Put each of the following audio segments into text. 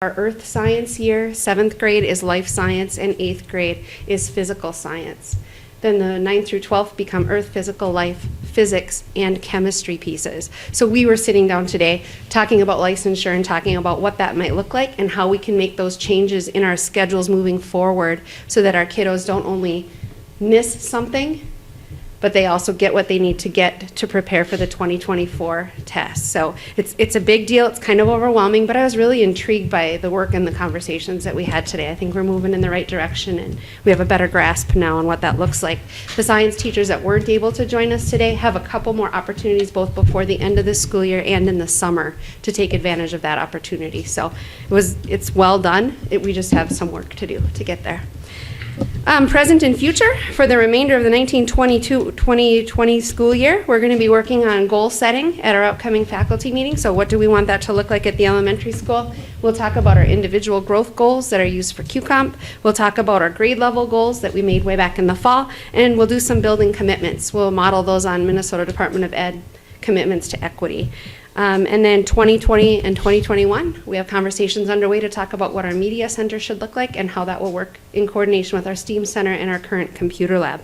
our earth science year. 7th grade is life science, and 8th grade is physical science. Then the 9th through 12th become earth, physical, life, physics, and chemistry pieces. So we were sitting down today talking about licensure and talking about what that might look like and how we can make those changes in our schedules moving forward so that our kiddos don't only miss something, but they also get what they need to get to prepare for the 2024 test. So it's a big deal. It's kind of overwhelming, but I was really intrigued by the work and the conversations that we had today. I think we're moving in the right direction, and we have a better grasp now on what that looks like. The science teachers that weren't able to join us today have a couple more opportunities both before the end of the school year and in the summer to take advantage of that opportunity. So it's well done. We just have some work to do to get there. Present and future, for the remainder of the 1922-2020 school year, we're going to be working on goal setting at our upcoming faculty meeting. So what do we want that to look like at the elementary school? We'll talk about our individual growth goals that are used for QComp. We'll talk about our grade level goals that we made way back in the fall, and we'll do some building commitments. We'll model those on Minnesota Department of Ed commitments to equity. And then 2020 and 2021, we have conversations underway to talk about what our media center should look like and how that will work in coordination with our STEAM center and our current computer lab.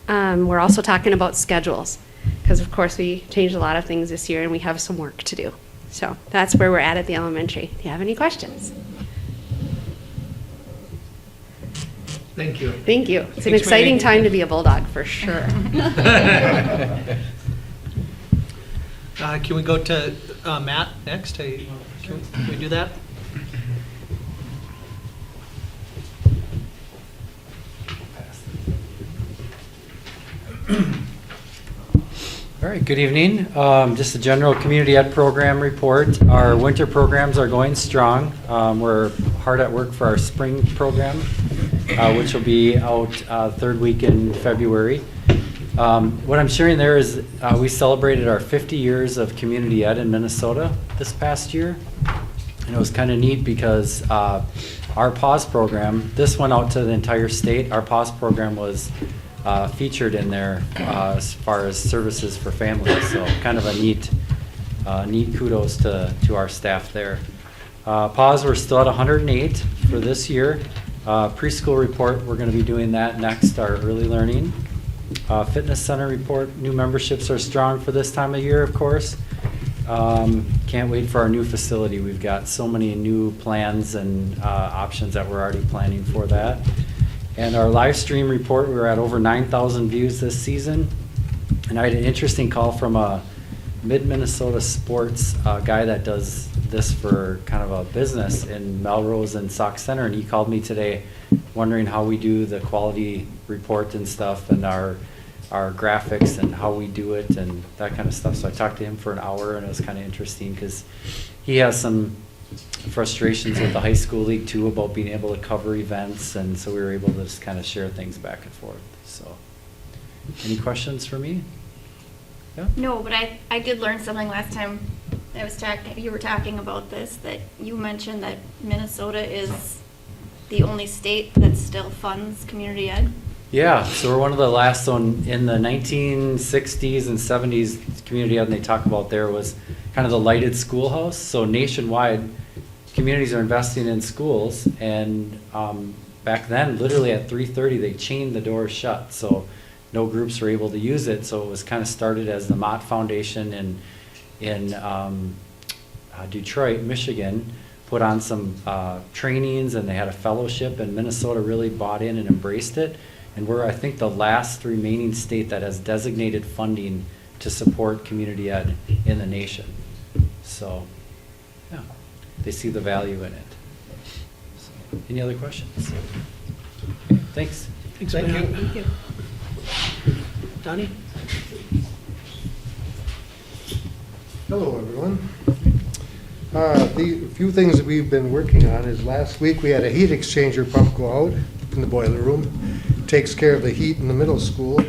We're also talking about schedules because, of course, we changed a lot of things this year and we have some work to do. So that's where we're at the elementary. Do you have any questions? Thank you. Thank you. It's an exciting time to be a Bulldog for sure. Can we go to Matt next? Can we do that? All right, good evening. Just a general community ed program report. Our winter programs are going strong. We're hard at work for our spring program, which will be out third week in February. What I'm sharing there is we celebrated our 50 years of community ed in Minnesota this past year. And it was kind of neat because our PAWS program, this went out to the entire state. Our PAWS program was featured in there as far as services for families. So kind of a neat kudos to our staff there. PAWS, we're still at 108 for this year. Preschool report, we're going to be doing that next, our early learning. Fitness center report, new memberships are strong for this time of year, of course. Can't wait for our new facility. We've got so many new plans and options that we're already planning for that. And our live stream report, we were at over 9,000 views this season. And I had an interesting call from a Mid-Minnesota sports guy that does this for kind of a business in Melrose and Sauk Center, and he called me today wondering how we do the quality report and stuff and our graphics and how we do it and that kind of stuff. So I talked to him for an hour, and it was kind of interesting because he has some frustrations with the high school league too about being able to cover events, and so we were able to just kind of share things back and forth. So any questions for me? Yeah? No, but I did learn something last time you were talking about this, that you mentioned that Minnesota is the only state that still funds community ed. Yeah, so we're one of the last. So in the 1960s and 70s, community ed, and they talk about there was kind of the lighted schoolhouse. So nationwide, communities are investing in schools, and back then, literally at 3:30, they chained the doors shut, so no groups were able to use it. So it was kind of started as the Mott Foundation in Detroit, Michigan, put on some trainings, and they had a fellowship, and Minnesota really bought in and embraced it. And we're, I think, the last remaining state that has designated funding to support community ed in the nation. So, yeah, they see the value in it. So, any other questions? Okay, thanks. Thanks, Thank you. Thank you. Donnie? Hello, everyone. The few things that we've been working on is last week we had a heat exchanger pump go out in the boiler room. Takes care of the heat in the middle school.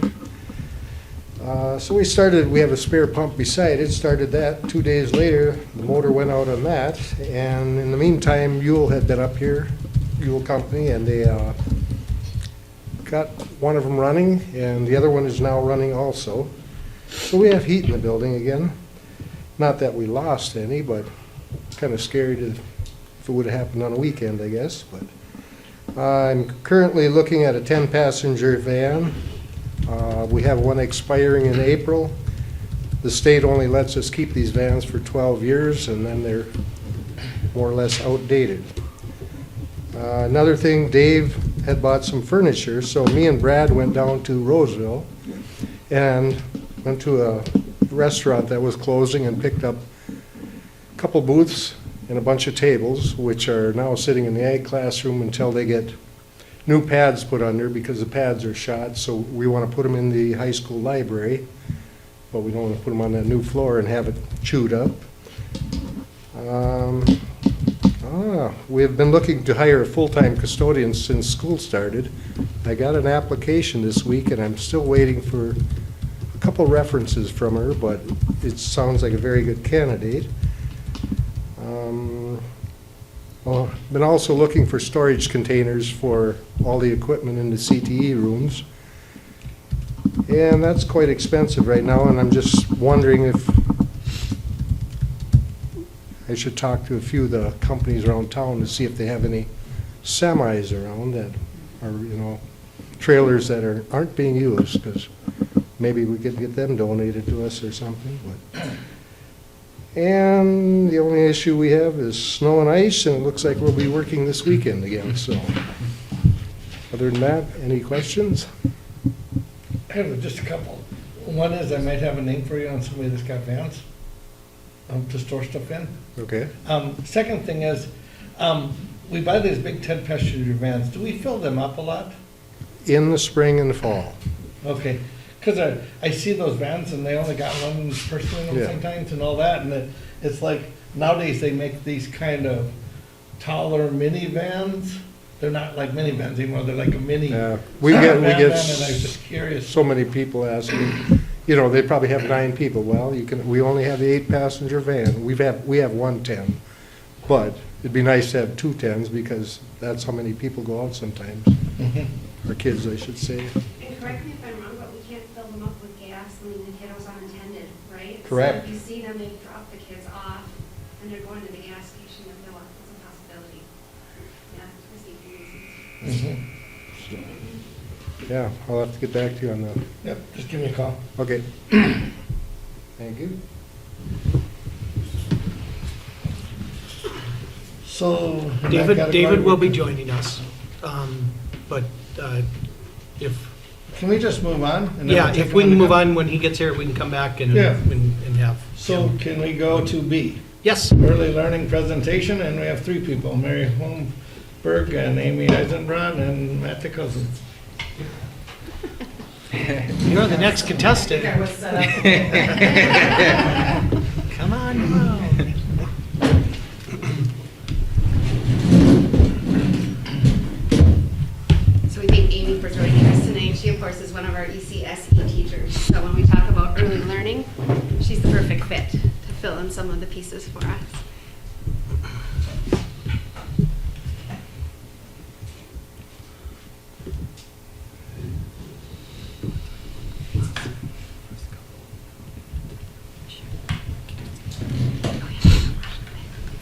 So we have a spare pump beside it, started that. 2 days later, the motor went out on that, and in the meantime, Yule had been up here, Yule Company, and they got one of them running, and the other one is now running also. So we have heat in the building again. Not that we lost any, but kind of scary to if it would have happened on a weekend, I guess, but. I'm currently looking at a 10-passenger van. We have one expiring in April. The state only lets us keep these vans for 12 years, and then they're more or less outdated. Another thing, Dave had bought some furniture, so me and Brad went down to Roseville and went to a restaurant that was closing and picked up a couple booths and a bunch of tables, which are now sitting in the ag classroom until they get new pads put under, because the pads are shot. So we want to put them in the high school library, but we don't want to put them on that new floor and have it chewed up. We have been looking to hire a full-time custodian since school started. I got an application this week, and I'm still waiting for a couple references from her, but it sounds like a very good candidate. Been also looking for storage containers for all the equipment in the CTE rooms. And that's quite expensive right now, and I'm just wondering if I should talk to a few of the companies around town to see if they have any semis around that are, you know, trailers that aren't being used, because maybe we could get them donated to us or something. But. And the only issue we have is snow and ice, and it looks like we'll be working this weekend again, so. Other than that, any questions? I have just a couple. One is I might have a name for you on somebody that's got vans to store stuff in. Okay. Second thing is, we buy these big 10-passenger vans. Do we fill them up a lot? In the spring and the fall. Okay. Because I see those vans and they only got one person in them Yeah. sometimes and all that. And it's like nowadays they make these kind of taller minivans. They're not like minivans anymore. They're like a mini. We get van, and I was just curious. so many people asking, you know, they probably have 9 people. Well, we only have the 8-passenger van. We have one 10, but it'd be nice to have 2 10s, because that's how many people go out sometimes. Mhm. Or kids, I should say. And correct me if I'm wrong, but we can't fill them up with gas, leaving the kiddos unattended, right? Correct. So if you see them, they drop the kids off, and they're going to the gas station to fill up. That's a possibility. Yeah, for safety reasons. Mhm. Yeah, I'll have to get back to you on that. Yep, just give me a call. Okay. Thank you. So. and I've got David a- will be joining us. But if, Can we just move on? and then yeah, we'll take if we them can move the- on when he gets here, we can come back and Yeah. and have. So can we go to B? Yes. Early learning presentation, and we have 3 people, Mary Holmberg and Amy Eisenbrod and Matt DeCousin. You're the next contestant. Come on, now. So we thank Amy for joining us tonight. She, of course, is one of our ECSE teachers. So when we talk about early learning, she's the perfect fit to fill in some of the pieces for us.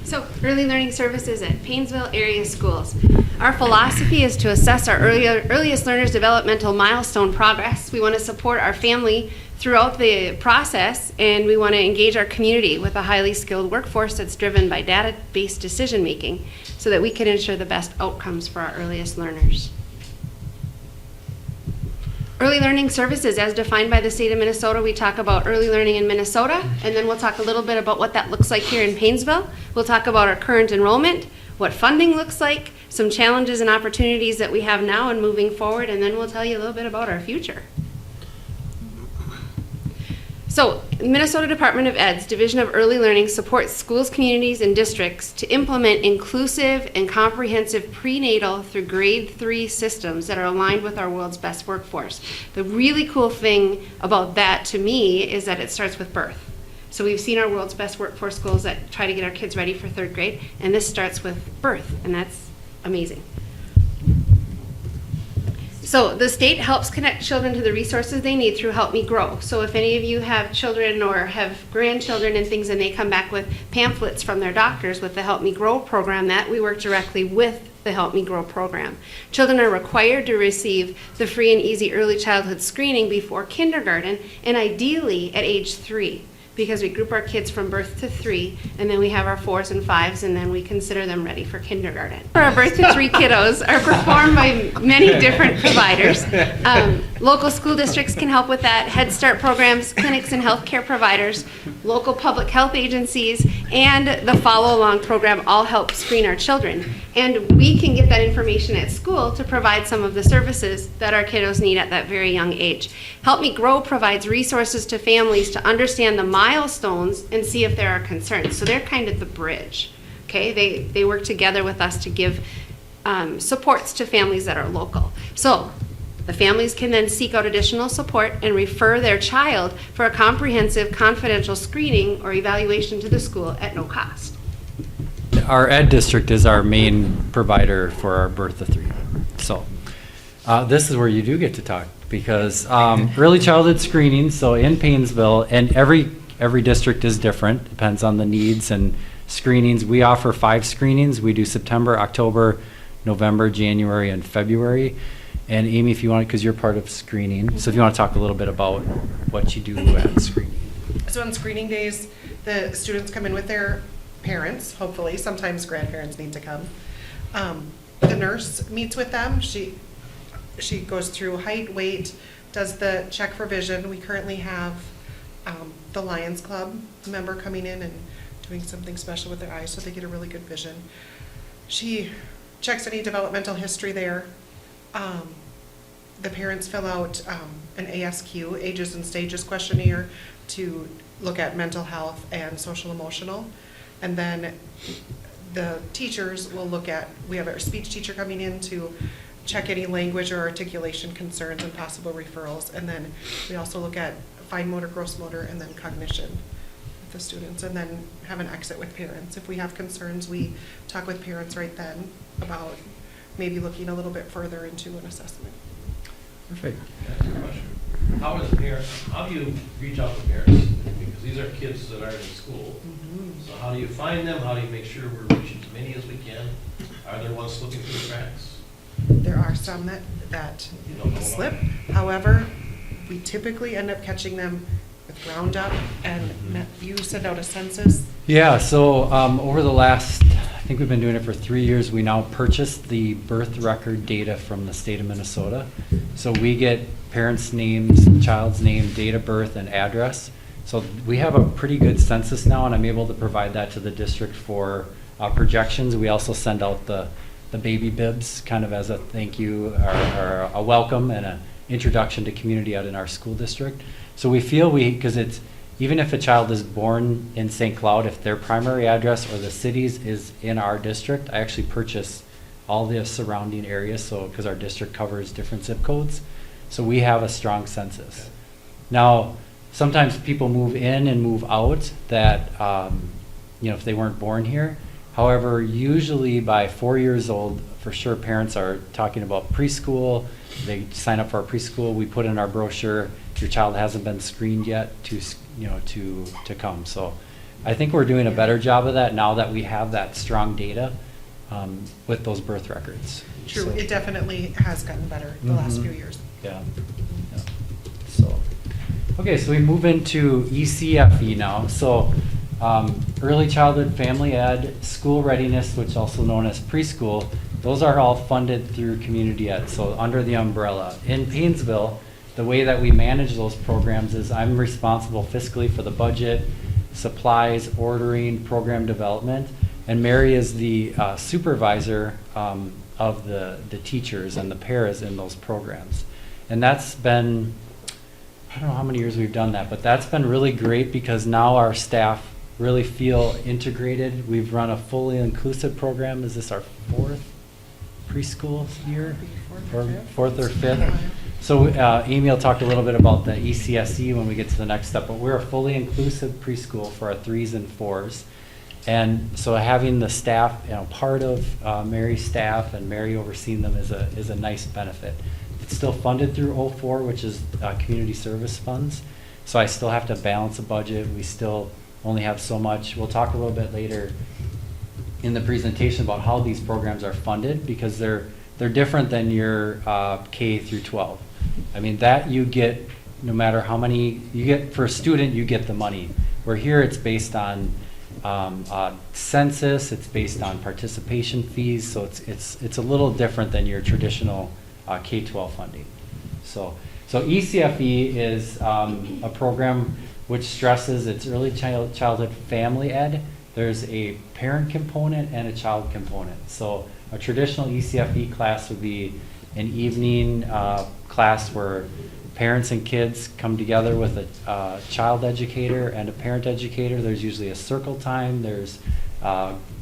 So, early learning services at Paynesville area schools. Our philosophy is to assess our earliest learners' developmental milestone progress. We want to support our family throughout the process, and we want to engage our community with a highly skilled workforce that's driven by data-based decision making so that we can ensure the best outcomes for our earliest learners. Early learning services, as defined by the state of Minnesota, we talk about early learning in Minnesota, and then we'll talk a little bit about what that looks like here in Paynesville. We'll talk about our current enrollment, what funding looks like, some challenges and opportunities that we have now and moving forward, and then we'll tell you a little bit about our future. So, Minnesota Department of Ed's Division of Early Learning supports schools, communities, and districts to implement inclusive and comprehensive prenatal through grade 3 systems that are aligned with our world's best workforce. The really cool thing about that to me is that it starts with birth. So we've seen our world's best workforce schools that try to get our kids ready for 3rd grade, and this starts with birth, and that's amazing. So the state helps connect children to the resources they need through Help Me Grow. So if any of you have children or have grandchildren and things and they come back with pamphlets from their doctors with the Help Me Grow program, that we work directly with the Help Me Grow program. Children are required to receive the free and easy early childhood screening before kindergarten and ideally at age 3. Because we group our kids from birth to 3, and then we have our 4s and 5s, and then we consider them ready for kindergarten. Our birth to 3 kiddos are performed by many different providers. Local school districts can help with that, Head Start programs, clinics and healthcare providers, local public health agencies, and the Follow Along program all help screen our children. And we can get that information at school to provide some of the services that our kiddos need at that very young age. Help Me Grow provides resources to families to understand the milestones and see if there are concerns. So they're kind of the bridge, okay? They work together with us to give supports to families that are local. So the families can then seek out additional support and refer their child for a comprehensive confidential screening or evaluation to the school at no cost. Our ed district is our main provider for our birth to 3. So this is where you do get to talk, because early childhood screening, so in Paynesville, and every district is different, depends on the needs and screenings. We offer 5 screenings. We do September, October, November, January, and February. And Amy, if you want, because you're part of screening, so if you want to talk a little bit about what you do at screening. So on screening days, the students come in with their parents, hopefully. Sometimes grandparents need to come. The nurse meets with them. She goes through height, weight, does the check for vision. We currently have the Lions Club member coming in and doing something special with their eyes so they get a really good vision. She checks any developmental history there. The parents fill out an ASQ, Ages and Stages questionnaire, to look at mental health and social emotional. And then the teachers will look at, we have our speech teacher coming in to check any language or articulation concerns and possible referrals. And then we also look at fine motor, gross motor, and then cognition with the students, and then have an exit with parents. If we have concerns, we talk with parents right then about maybe looking a little bit further into an assessment. Perfect. That's a question. How do you reach out to parents? Because these are kids that are in school. So how do you find them? How do you make sure we're reaching as many as we can? Are there ones slipping through the cracks? There are some that You don't know slip. about it? However, we typically end up catching them with Roundup, and you send out a census. Yeah, so over the last, I think we've been doing it for 3 years, we now purchased the birth record data from the state of Minnesota. So we get parents' names, child's name, date of birth, and address. So we have a pretty good census now, and I'm able to provide that to the district for projections. We also send out the baby bibs kind of as a thank you or a welcome and an introduction to community ed in our school district. So we feel because it's, even if a child is born in St. Cloud, if their primary address or the city's is in our district, I actually purchase all the surrounding areas, so because our district covers different zip codes. So we have a strong census. Now, sometimes people move in and move out that, if they weren't born here. However, usually by 4 years old, for sure, parents are talking about preschool. They sign up for our preschool. We put in our brochure, your child hasn't been screened yet to come. So I think we're doing a better job of that now that we have that strong data with those birth records. True, So, it definitely has gotten better the last few years. yeah. So, okay, so we move into ECFE now. So early childhood family ed, school readiness, which is also known as preschool, those are all funded through community ed, so under the umbrella. In Paynesville, the way that we manage those programs is I'm responsible fiscally for the budget, supplies, ordering, program development, and Mary is the supervisor of the teachers and the paras in those programs. And that's been, I don't know how many years we've done that, but that's been really great because now our staff really feel integrated. We've run a fully inclusive program. Is this our 4th preschool year? Or 4th or 5th? So Amy will talk a little bit about the ECSE when we get to the next step, but we're a fully inclusive preschool for our 3s and 4s. And so having the staff, part of Mary's staff and Mary overseeing them is a nice benefit. still funded through 04, which is community service funds. So I still have to balance a budget. We still only have so much. We'll talk a little bit later in the presentation about how these programs are funded, because they're different than your K through 12. I mean, that you get no matter how many you get for a student, you get the money. Where here it's based on census, it's based on participation fees, so it's a little different than your traditional K-12 funding. So ECFE is a program which stresses its early childhood family ed. There's a parent component and a child component. So a traditional ECFE class would be an evening class where parents and kids come together with a child educator and a parent educator. There's usually a circle time, there's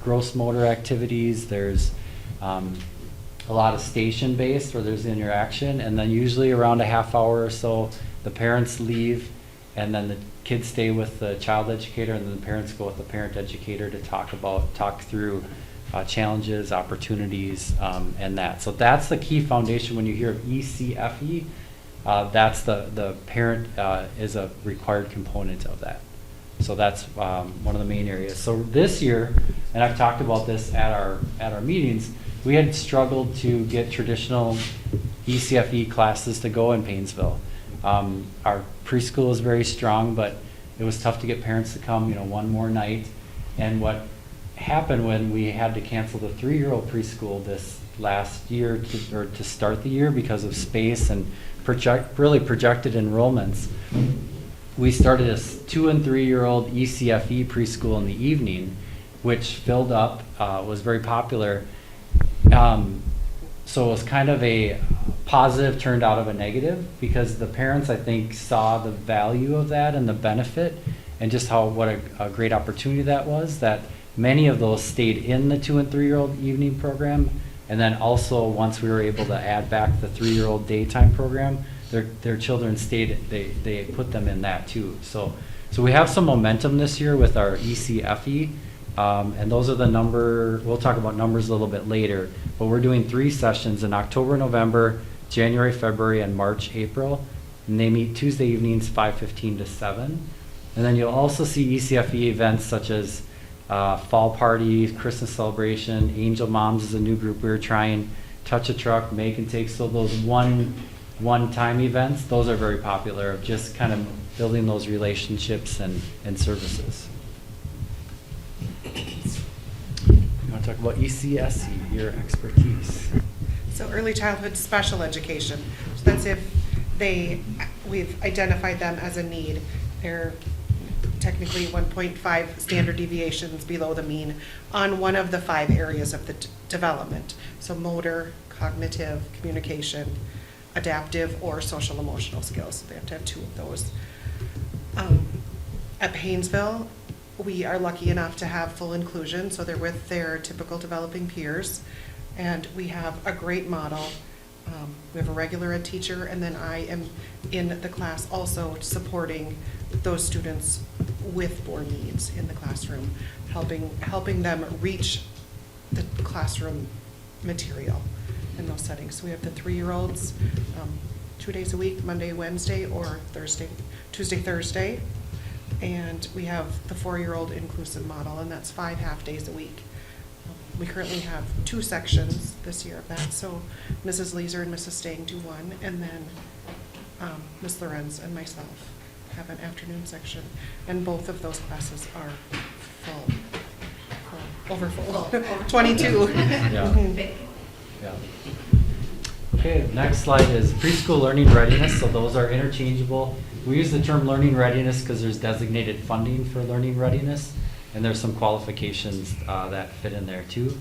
gross motor activities, there's a lot of station-based where there's interaction, and then usually around a half hour or so, the parents leave, and then the kids stay with the child educator, and then the parents go with the parent educator to talk through challenges, opportunities, and that. So that's the key foundation when you hear of ECFE. That's the parent is a required component of that. So that's one of the main areas. So this year, and I've talked about this at our meetings, we had struggled to get traditional ECFE classes to go in Paynesville. Our preschool is very strong, but it was tough to get parents to come, one more night. And what happened when we had to cancel the 3-year-old preschool this last year to start the year because of space and really projected enrollments, we started a 2- and 3-year-old ECFE preschool in the evening, which filled up, was very popular. So it was kind of a positive turned out of a negative, because the parents, I think, saw the value of that and the benefit, and just what a great opportunity that was, that many of those stayed in the 2- and 3-year-old evening program. And then also, once we were able to add back the 3-year-old daytime program, their children stayed, they put them in that too. So we have some momentum this year with our ECFE, and those are the we'll talk about numbers a little bit later, but we're doing 3 sessions in October, November, January, February, and March, April, and they meet Tuesday evenings 5:15 to 7. And then you'll also see ECFE events such as fall party, Christmas celebration, Angel Moms is a new group we were trying, Touch a Truck, Make and Take. So those one-time events, those are very popular, of just kind of building those relationships and services. You want to talk about ECSE, your expertise? So early childhood special education. So that's if we've identified them as a need. They're technically 1.5 standard deviations below the mean on one of the 5 areas of the development. So motor, cognitive, communication, adaptive, or social emotional skills. They have to have 2 of those. At Paynesville, we are lucky enough to have full inclusion, so they're with their typical developing peers, and we have a great model. We have a regular ed teacher, and then I am in the class also supporting those students with board needs in the classroom, helping them reach the classroom material in those settings. So we have the 3-year-olds 2 days a week, Monday, Wednesday, or Tuesday, Thursday. And we have the 4-year-old inclusive model, and that's 5 half-days a week. We currently have 2 sections this year of that. So Mrs. Leeser and Mrs. Stang do 1, and then Ms. Lorenz and myself have an afternoon section. And both of those classes are over full, 22. Yeah. Mhm. Yeah. Okay, next slide is preschool learning readiness. So those are interchangeable. We use the term learning readiness because there's designated funding for learning readiness, and there's some qualifications that fit in there too.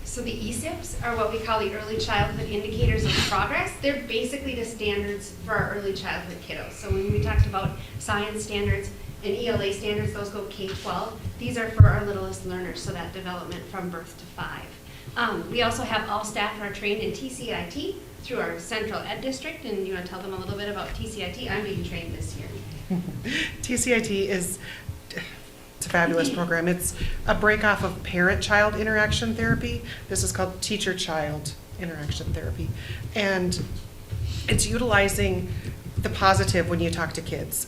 So the ESIPs are what we call the early childhood indicators of progress. They're basically the standards for our early childhood kiddos. So when we talked about science standards and ELA standards, those go K-12. These are for our littlest learners, so that development from birth to 5. We also have all staff are trained in TCIT through our central ed district, and you want to tell them a little bit about TCIT? I'm being trained this year. TCIT is it's a fabulous program. It's a break off of parent-child interaction therapy. This is called teacher-child interaction therapy. And it's utilizing the positive when you talk to kids,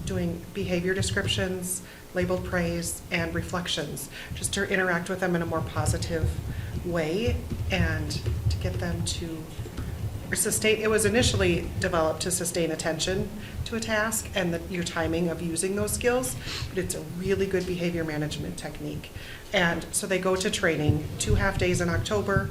doing behavior descriptions, labeled praise, and reflections, just to interact with them in a more positive way and to get them to sustain. It was initially developed to sustain attention to a task and your timing of using those skills, but it's a really good behavior management technique. And so they go to training 2 half days in October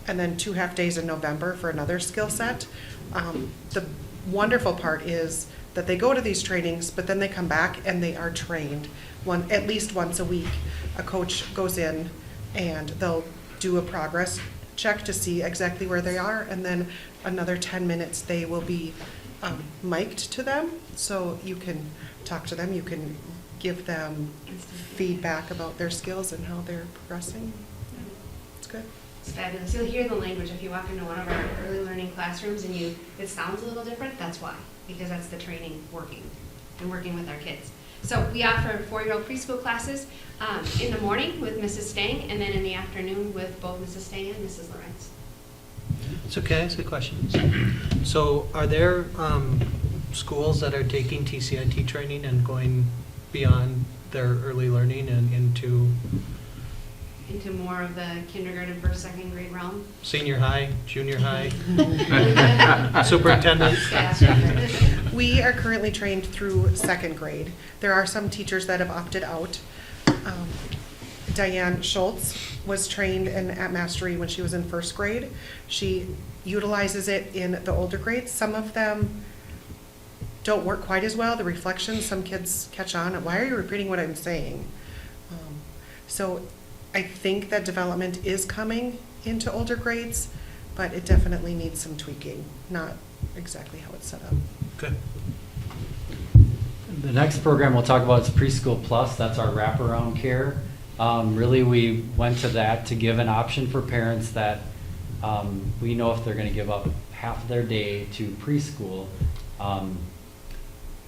and then 2 half days in November for another skill set. The wonderful part is that they go to these trainings, but then they come back and they are trained at least once a week. A coach goes in and they'll do a progress check to see exactly where they are, and then another 10 minutes they will be mic'd to them, so you can talk to them, you can give them feedback about their skills and how they're progressing. It's good. It's fabulous. You'll hear the language if you walk into one of our early learning classrooms and it sounds a little different. That's why, because that's the training working and working with our kids. So we offer 4-year-old preschool classes in the morning with Mrs. Stang, and then in the afternoon with both Mrs. Stang and Mrs. Lorenz. So can I ask a question? So are there schools that are taking TCIT training and going beyond their early learning and into more of the kindergarten, first, second grade realm? senior high, junior high, superintendent? We are currently trained through 2nd grade. There are some teachers that have opted out. Diane Schultz was trained at Mastery when she was in 1st grade. She utilizes it in the older grades. Some of them don't work quite as well. The reflections, some kids catch on. Why are you repeating what I'm saying? So I think that development is coming into older grades, but it definitely needs some tweaking, not exactly how it's set up. Good. The next program we'll talk about is Preschool Plus. That's our wraparound care. Really, we went to that to give an option for parents that we know if they're going to give up half of their day to preschool,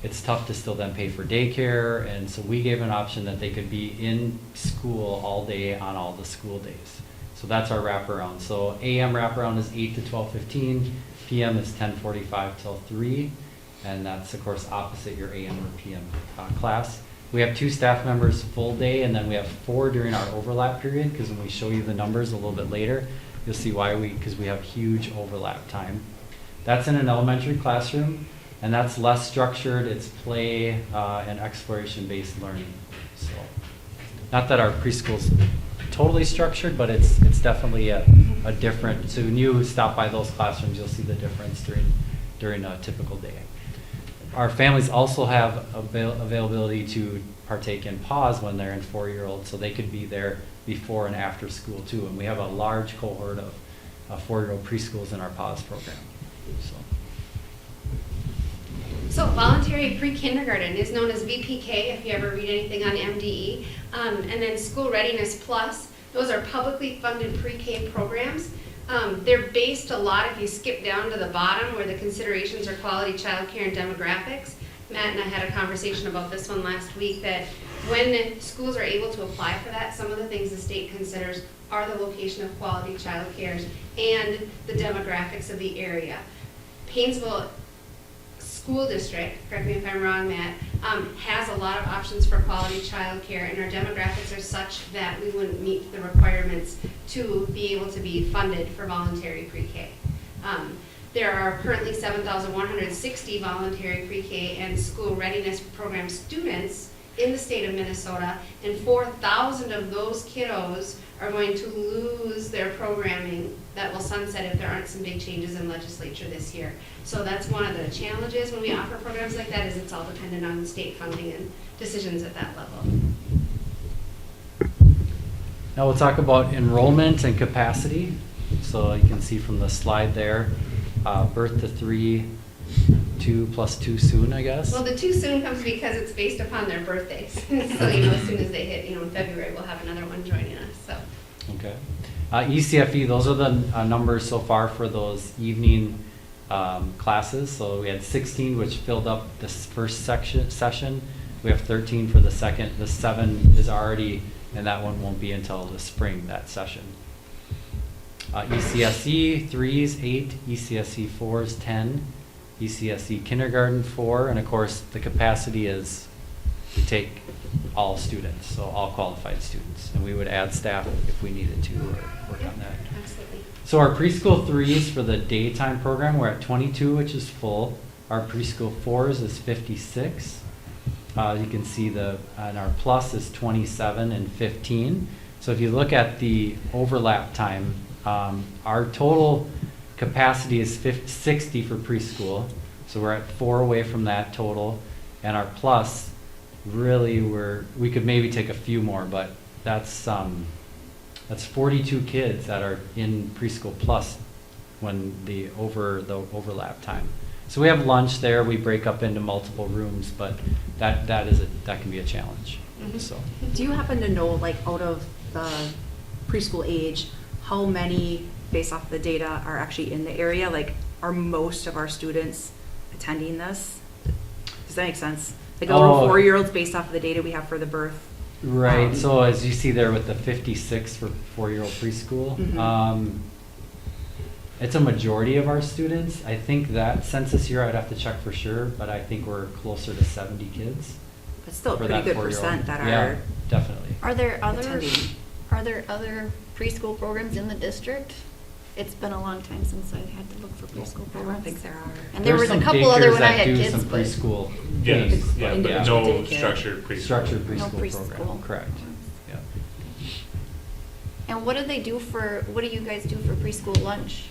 it's tough to still then pay for daycare, and so we gave an option that they could be in school all day on all the school days. So that's our wraparound. So AM wraparound is 8 to 12:15, PM is 10:45 till 3, and that's of course opposite your AM or PM class. We have 2 staff members full day, and then we have 4 during our overlap period, because when we show you the numbers a little bit later, you'll see why because we have huge overlap time. That's in an elementary classroom, and that's less structured. It's play and exploration-based learning. So, not that our preschool's totally structured, but it's definitely a different. So when you stop by those classrooms, you'll see the difference during a typical day. Our families also have availability to partake in pause when they're in 4-year-old, so they could be there before and after school too. And we have a large cohort of 4-year-old preschools in our pause program. So voluntary pre-kindergarten is known as VPK if you ever read anything on MDE. And then School Readiness Plus, those are publicly funded pre-K programs. They're based a lot, if you skip down to the bottom where the considerations are quality childcare and demographics. Matt and I had a conversation about this one last week, that when schools are able to apply for that, some of the things the state considers are the location of quality childcare and the demographics of the area. Paynesville School District, correct me if I'm wrong, Matt, has a lot of options for quality childcare, and our demographics are such that we wouldn't meet the requirements to be able to be funded for voluntary pre-K. There are currently 7,160 voluntary pre-K and school readiness program students in the state of Minnesota, and 4,000 of those kiddos are going to lose their programming that will sunset if there aren't some big changes in legislature this year. So that's one of the challenges when we offer programs like that, is it's all dependent on the state funding and decisions at that level. Now we'll talk about enrollment and capacity. So you can see from the slide there, birth to 3, 2 plus 2 soon, I guess. Well, the 2 soon comes because it's based upon their birthdays. So, as soon as they hit, in February, we'll have another one joining us, so. Okay. ECFE, those are the numbers so far for those evening classes. So we had 16, which filled up this first session. We have 13 for the second. The 7 is already, and that one won't be until the spring, that session. ECSE 3s 8, ECSE 4s 10, ECSE kindergarten 4, and of course the capacity is we take all students, so all qualified students, and we would add staff if we needed to or work on that. Absolutely. So our preschool 3s for the daytime program, we're at 22, which is full. Our preschool 4s is 56. You can see and our plus is 27 and 15. So if you look at the overlap time, our total capacity is 60 for preschool. So we're at 4 away from that total. And our plus, really, we could maybe take a few more, but that's 42 kids that are in Preschool Plus when the overlap time. So we have lunch there. We break up into multiple rooms, but that can be a challenge. So Do you happen to know, like, out of the preschool age, how many, based off the data, are actually in the area? Like, are most of our students attending this? Does that make sense? Like, a little 4-year-olds based off of the data we have for the birth. right. So as you see there with the 56 for 4-year-old preschool, Mhm. it's a majority of our students. I think that census year I'd have to check for sure, but I think we're closer to 70 kids. But still a for pretty that good 4-year-old. percent that Yeah, are definitely. Are there attending. other preschool programs in the district? It's been a long time since I had to look for preschool I don't programs. think there are. And there There's was a some couple other daycares when I that had do kids, some but preschool Yes, things, yeah, but but individual no daycare. structured preschool. structured No preschool preschool. program, correct. Yeah. And what do you guys do for preschool lunch?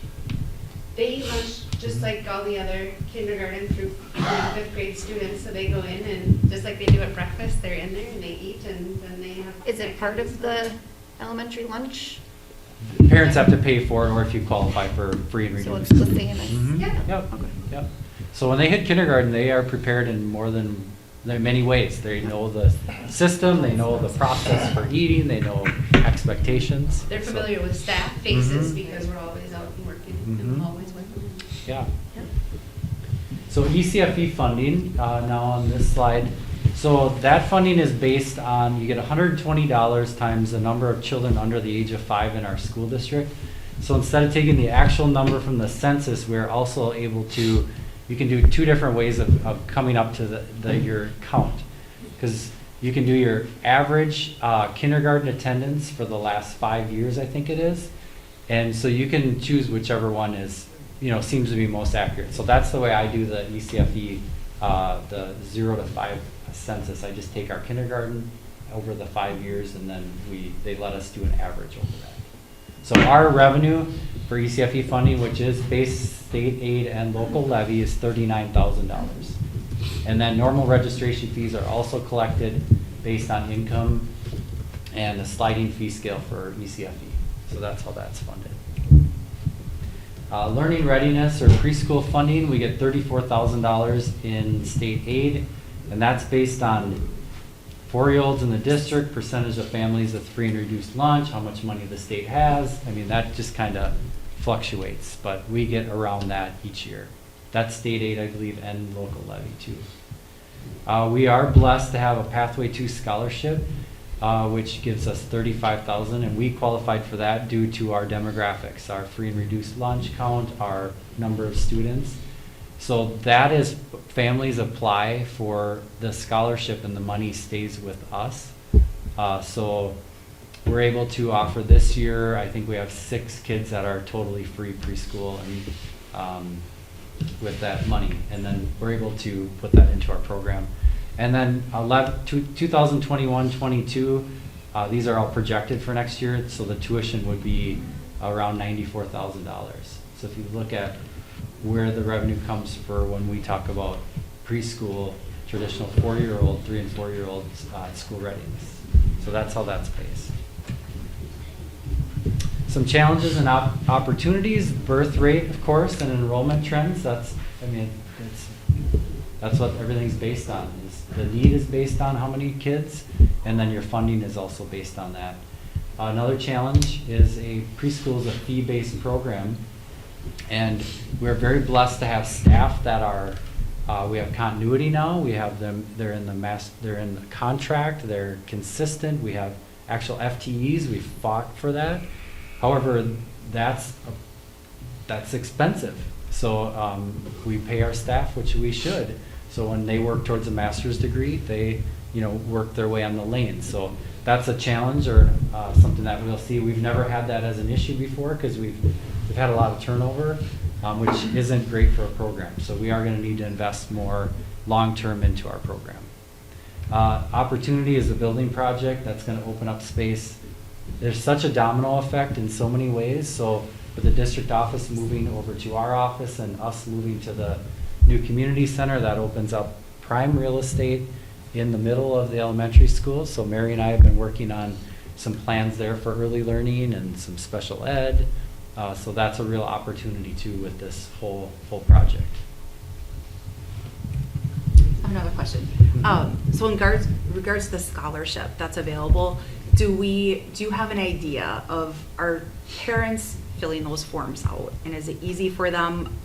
They eat lunch just like all the other kindergarten through 5th grade students, so they go in and just like they do at breakfast, they're in there and they eat and then they have. Is it part of the elementary lunch? Parents have to pay for it, or if you qualify for free and So reduced. it's the same as. Mhm. Yeah. Yep, Okay. yep. So when they hit kindergarten, they are prepared in many ways. They know the system, they know the process for eating, they know expectations. They're So- familiar with staff faces Mhm. because we're always out and working in Mhm. the hallways with them. Yeah. So ECFE funding, now on this slide. So that funding is based on, you get $120 times the number of children under the age of 5 in our school district. So instead of taking the actual number from the census, we're also able to, you can do 2 different ways of coming up to your count. Because you can do your average kindergarten attendance for the last 5 years, I think it is. And so you can choose whichever one is, seems to be most accurate. So that's the way I do the ECFE, the 0 to 5 census. I just take our kindergarten over the 5 years, and then they let us do an average over that. So our revenue for ECFE funding, which is base state aid and local levy, is $39,000. And then normal registration fees are also collected based on income and a sliding fee scale for ECFE. So that's how that's funded. Learning readiness or preschool funding, we get $34,000 in state aid, and that's based on 4-year-olds in the district, percentage of families with free and reduced lunch, how much money the state has. I mean, that just kind of fluctuates, but we get around that each year. That's state aid, I believe, and local levy too. We are blessed to have a Pathway 2 scholarship, which gives us $35,000, and we qualified for that due to our demographics, our free and reduced lunch count, our number of students. So that is, families apply for the scholarship and the money stays with us. So we're able to offer this year, I think we have 6 kids that are totally free preschool and with that money. And then we're able to put that into our program. And then 2021-22, these are all projected for next year, so the tuition would be around $94,000. So if you look at where the revenue comes for when we talk about preschool, traditional 4-year-old, 3 and 4-year-olds, school readiness. So that's how that's paced. Some challenges and opportunities, birth rate, of course, and enrollment trends. That's what everything's based on. The need is based on how many kids, and then your funding is also based on that. Another challenge is preschool is a fee-based program, and we're very blessed to have staff that are, we have continuity now. We have them, they're in the contract, they're consistent. We have actual FTEs, we fought for that. However, that's expensive. So we pay our staff, which we should. So when they work towards a master's degree, they, work their way on the lane. So that's a challenge or something that we'll see. We've never had that as an issue before because we've had a lot of turnover, which isn't great for a program. So we are going to need to invest more long-term into our program. Opportunity is a building project that's going to open up space. There's such a domino effect in so many ways. So with the district office moving over to our office and us moving to the new community center, that opens up prime real estate in the middle of the elementary school. So Mary and I have been working on some plans there for early learning and some special ed. So that's a real opportunity too with this whole project. I have another question. So in regards to the scholarship that's available, do you have an idea of our parents filling those forms out? And is it easy for them?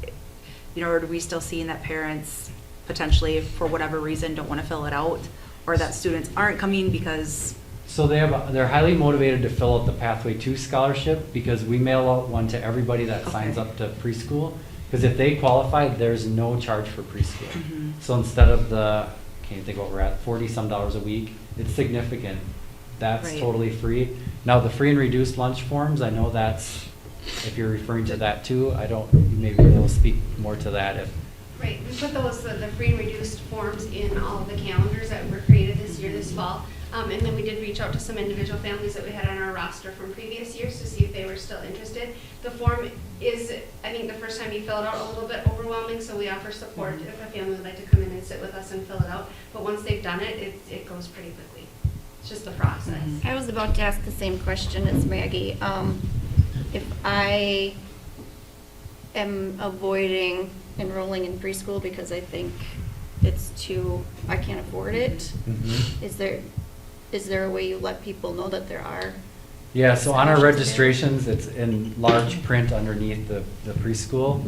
Or are we still seeing that parents potentially, for whatever reason, don't want to fill it out? Or that students aren't coming because... So they're highly motivated to fill out the Pathway 2 scholarship because we mail out one to everybody that signs up to preschool. Because if they qualify, there's no charge for preschool. Mm-hmm. So instead of can't think what we're at, $40-some a week, it's significant. That's Right. totally free. Now the free and reduced lunch forms, I know that's, if you're referring to that too, maybe we'll speak more to that if. Right, we put the free and reduced forms in all of the calendars that were created this fall. And then we did reach out to some individual families that we had on our roster from previous years to see if they were still interested. The form is, I think the first time you fill it out, a little bit overwhelming, so we offer support if a family would like to come in and sit with us and fill it out. But once they've done it, it goes pretty quickly. It's just the process. I was about to ask the same question as Maggie. If I am avoiding enrolling in preschool because I think I can't afford it, is there a way you let people know that there are? Yeah, so on our scholarships registrations, it's in large print underneath the preschool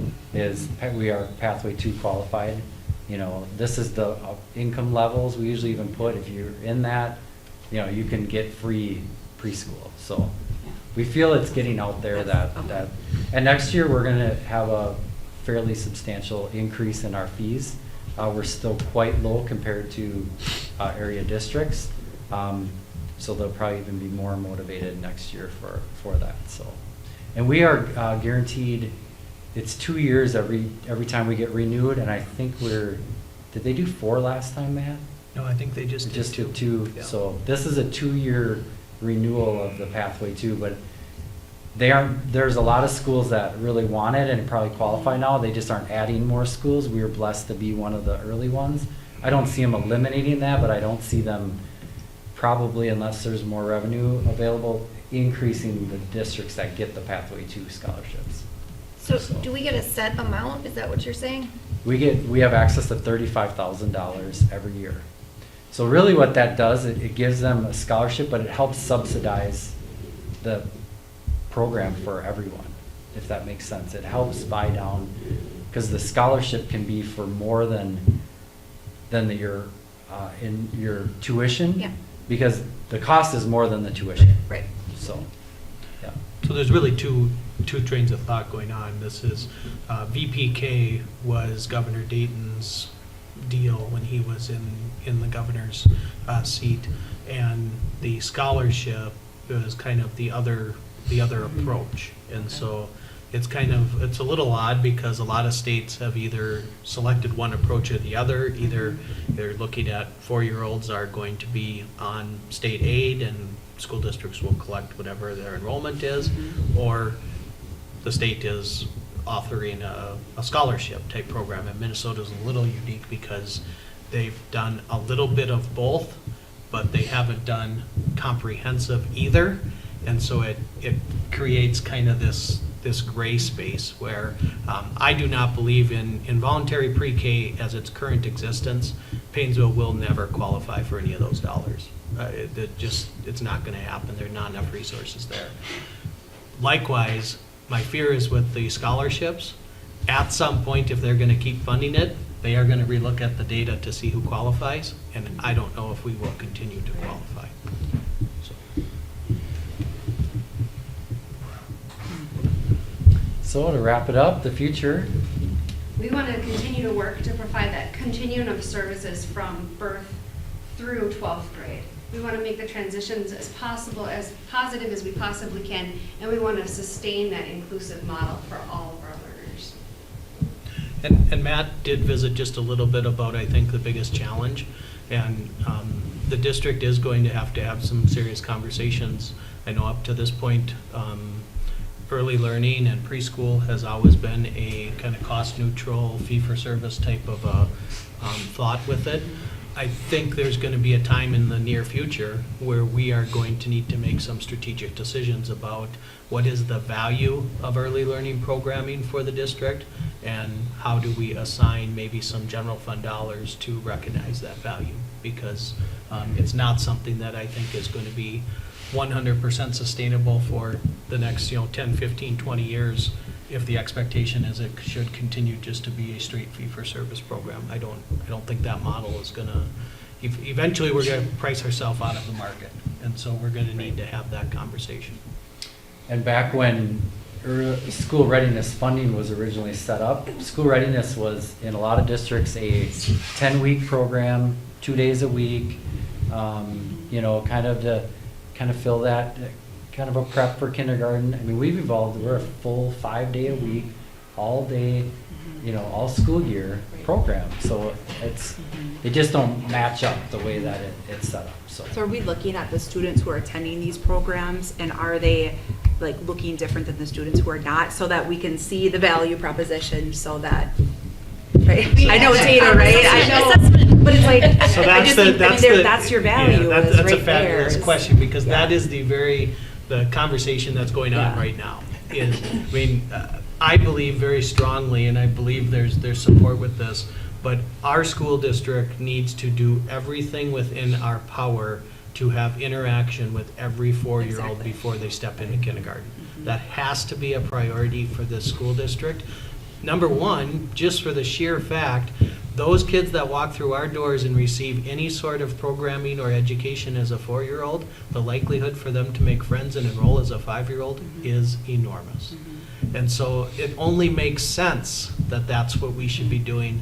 we are Pathway 2 qualified. This is the income levels we usually even put. If you're in that, you can get free preschool. So we feel it's getting out there and next year we're going to have a fairly substantial increase in our fees. We're still quite low compared to area districts. So they'll probably even be more motivated next year for that. So, and we are guaranteed. It's 2 years every time we get renewed, and I think did they do 4 last time, Matt? No, I think they just did 2. Yeah. So this is a 2-year renewal of the Pathway 2, but there's a lot of schools that really want it and probably qualify now. They just aren't adding more schools. We were blessed to be one of the early ones. I don't see them eliminating that, but I don't see them probably, unless there's more revenue available, increasing the districts that get the Pathway 2 scholarships. So do we get a set amount? Is that what you're saying? We have access to $35,000 every year. So really what that does, it gives them a scholarship, but it helps subsidize the program for everyone, if that makes sense. It helps buy down, because the scholarship can be for more than your in your tuition. Yeah. Because the cost is more than the tuition. Right. So, yeah. So there's really two trains of thought going on. This is VPK was Governor Dayton's deal when he was in the governor's seat, and the scholarship is kind of the other approach. And so it's a little odd because a lot of states have either selected one approach or the other. Either they're looking at 4-year-olds are going to be on state aid and school districts will collect whatever their enrollment is, or the state is offering a scholarship type program. And Minnesota is a little unique because they've done a little bit of both, but they haven't done comprehensive either. And so it creates kind of this gray space where I do not believe in voluntary pre-K as its current existence. Paynesville will never qualify for any of those dollars. It's not going to happen. There are not enough resources there. Likewise, my fear is with the scholarships. At some point, if they're going to keep funding it, they are going to relook at the data to see who qualifies, and I don't know if we will continue to qualify. So. So to wrap it up, the future, We want to continue to work to provide that continuum of services from birth through 12th grade. We want to make the transitions as positive as we possibly can, and we want to sustain that inclusive model for all of our learners. And Matt did visit just a little bit about, I think, the biggest challenge. And the district is going to have some serious conversations. I know up to this point, early learning and preschool has always been a kind of cost-neutral, fee-for-service type of thought with it. I think there's going to be a time in the near future where we are going to need to make some strategic decisions about what is the value of early learning programming for the district, and how do we assign maybe some general fund dollars to recognize that value, because it's not something that I think is going to be 100% sustainable for the next 10, 15, 20 years if the expectation is it should continue just to be a straight fee-for-service program. I don't think that model is going to, eventually we're going to price ourselves out of the market, and so we're going to need to have that conversation. and back when school readiness funding was originally set up, school readiness was in a lot of districts a 10-week program, 2 days a week, kind of fill that, kind of a prep for kindergarten. I mean, we've evolved, we're a full 5 day a week, all day, all school year program. So they just don't match up the way that it's set up, so. So are we looking at the students who are attending these programs, and are they like looking different than the students who are not, so that we can see the value proposition, so that, right? I know it's data, right? I know, but it's like, So I just think, that's your value, yeah, is that's a right fabulous there. question, because that Yeah. is the conversation that's going on Yeah. right now. I believe very strongly, and I believe there's support with this, but our school district needs to do everything within our power to have interaction with every 4-year-old Exactly. before they step into kindergarten. That has to be a priority for this school district. Number one, just for the sheer fact, those kids that walk through our doors and receive any sort of programming or education as a 4-year-old, the likelihood for them to make friends and enroll as a 5-year-old is enormous. And so it only makes sense that that's what we should be doing.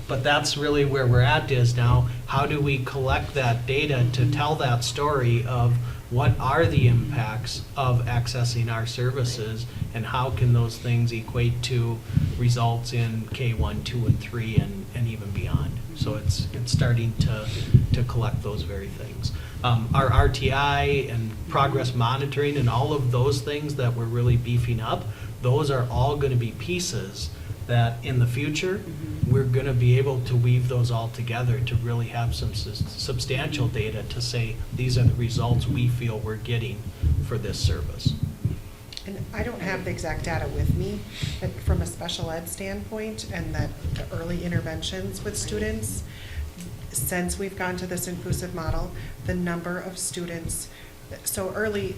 But that's really where we're at is now, how do we collect that data to tell that story of what are the impacts of accessing our services, and how can those things equate to results in K1, 2, and 3, and even beyond. So it's starting to collect those very things. Our RTI and progress monitoring and all of those things that we're really beefing up, those are all going to be pieces that in the future, we're going to be able to weave those all together to really have some substantial data to say, these are the results we feel we're getting for this service. And I don't have the exact data with me, but from a special ed standpoint and the early interventions with students, since we've gone to this inclusive model, the number of students, so early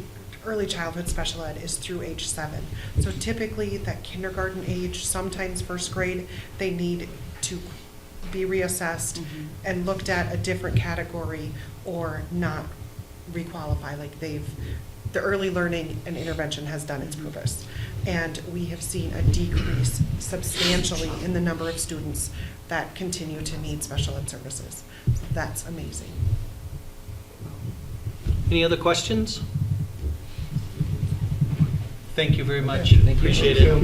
childhood special ed is through age 7. So typically that kindergarten age, sometimes first grade, they need to be reassessed and looked at a different category or not requalify, like the early learning and intervention has done its purpose. And we have seen a decrease substantially in the number of students that continue to need special ed services. So that's amazing. Any other questions? Thank you very much. Thank you. Appreciate it.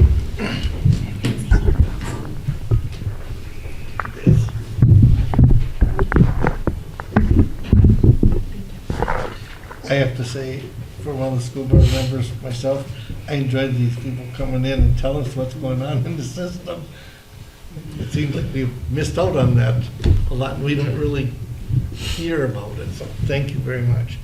I have to say, for one of the school board members, myself, I enjoyed these people coming in and telling us what's going on in the system. It seems like we've missed out on that a lot, and we don't really hear about it, so thank you very much.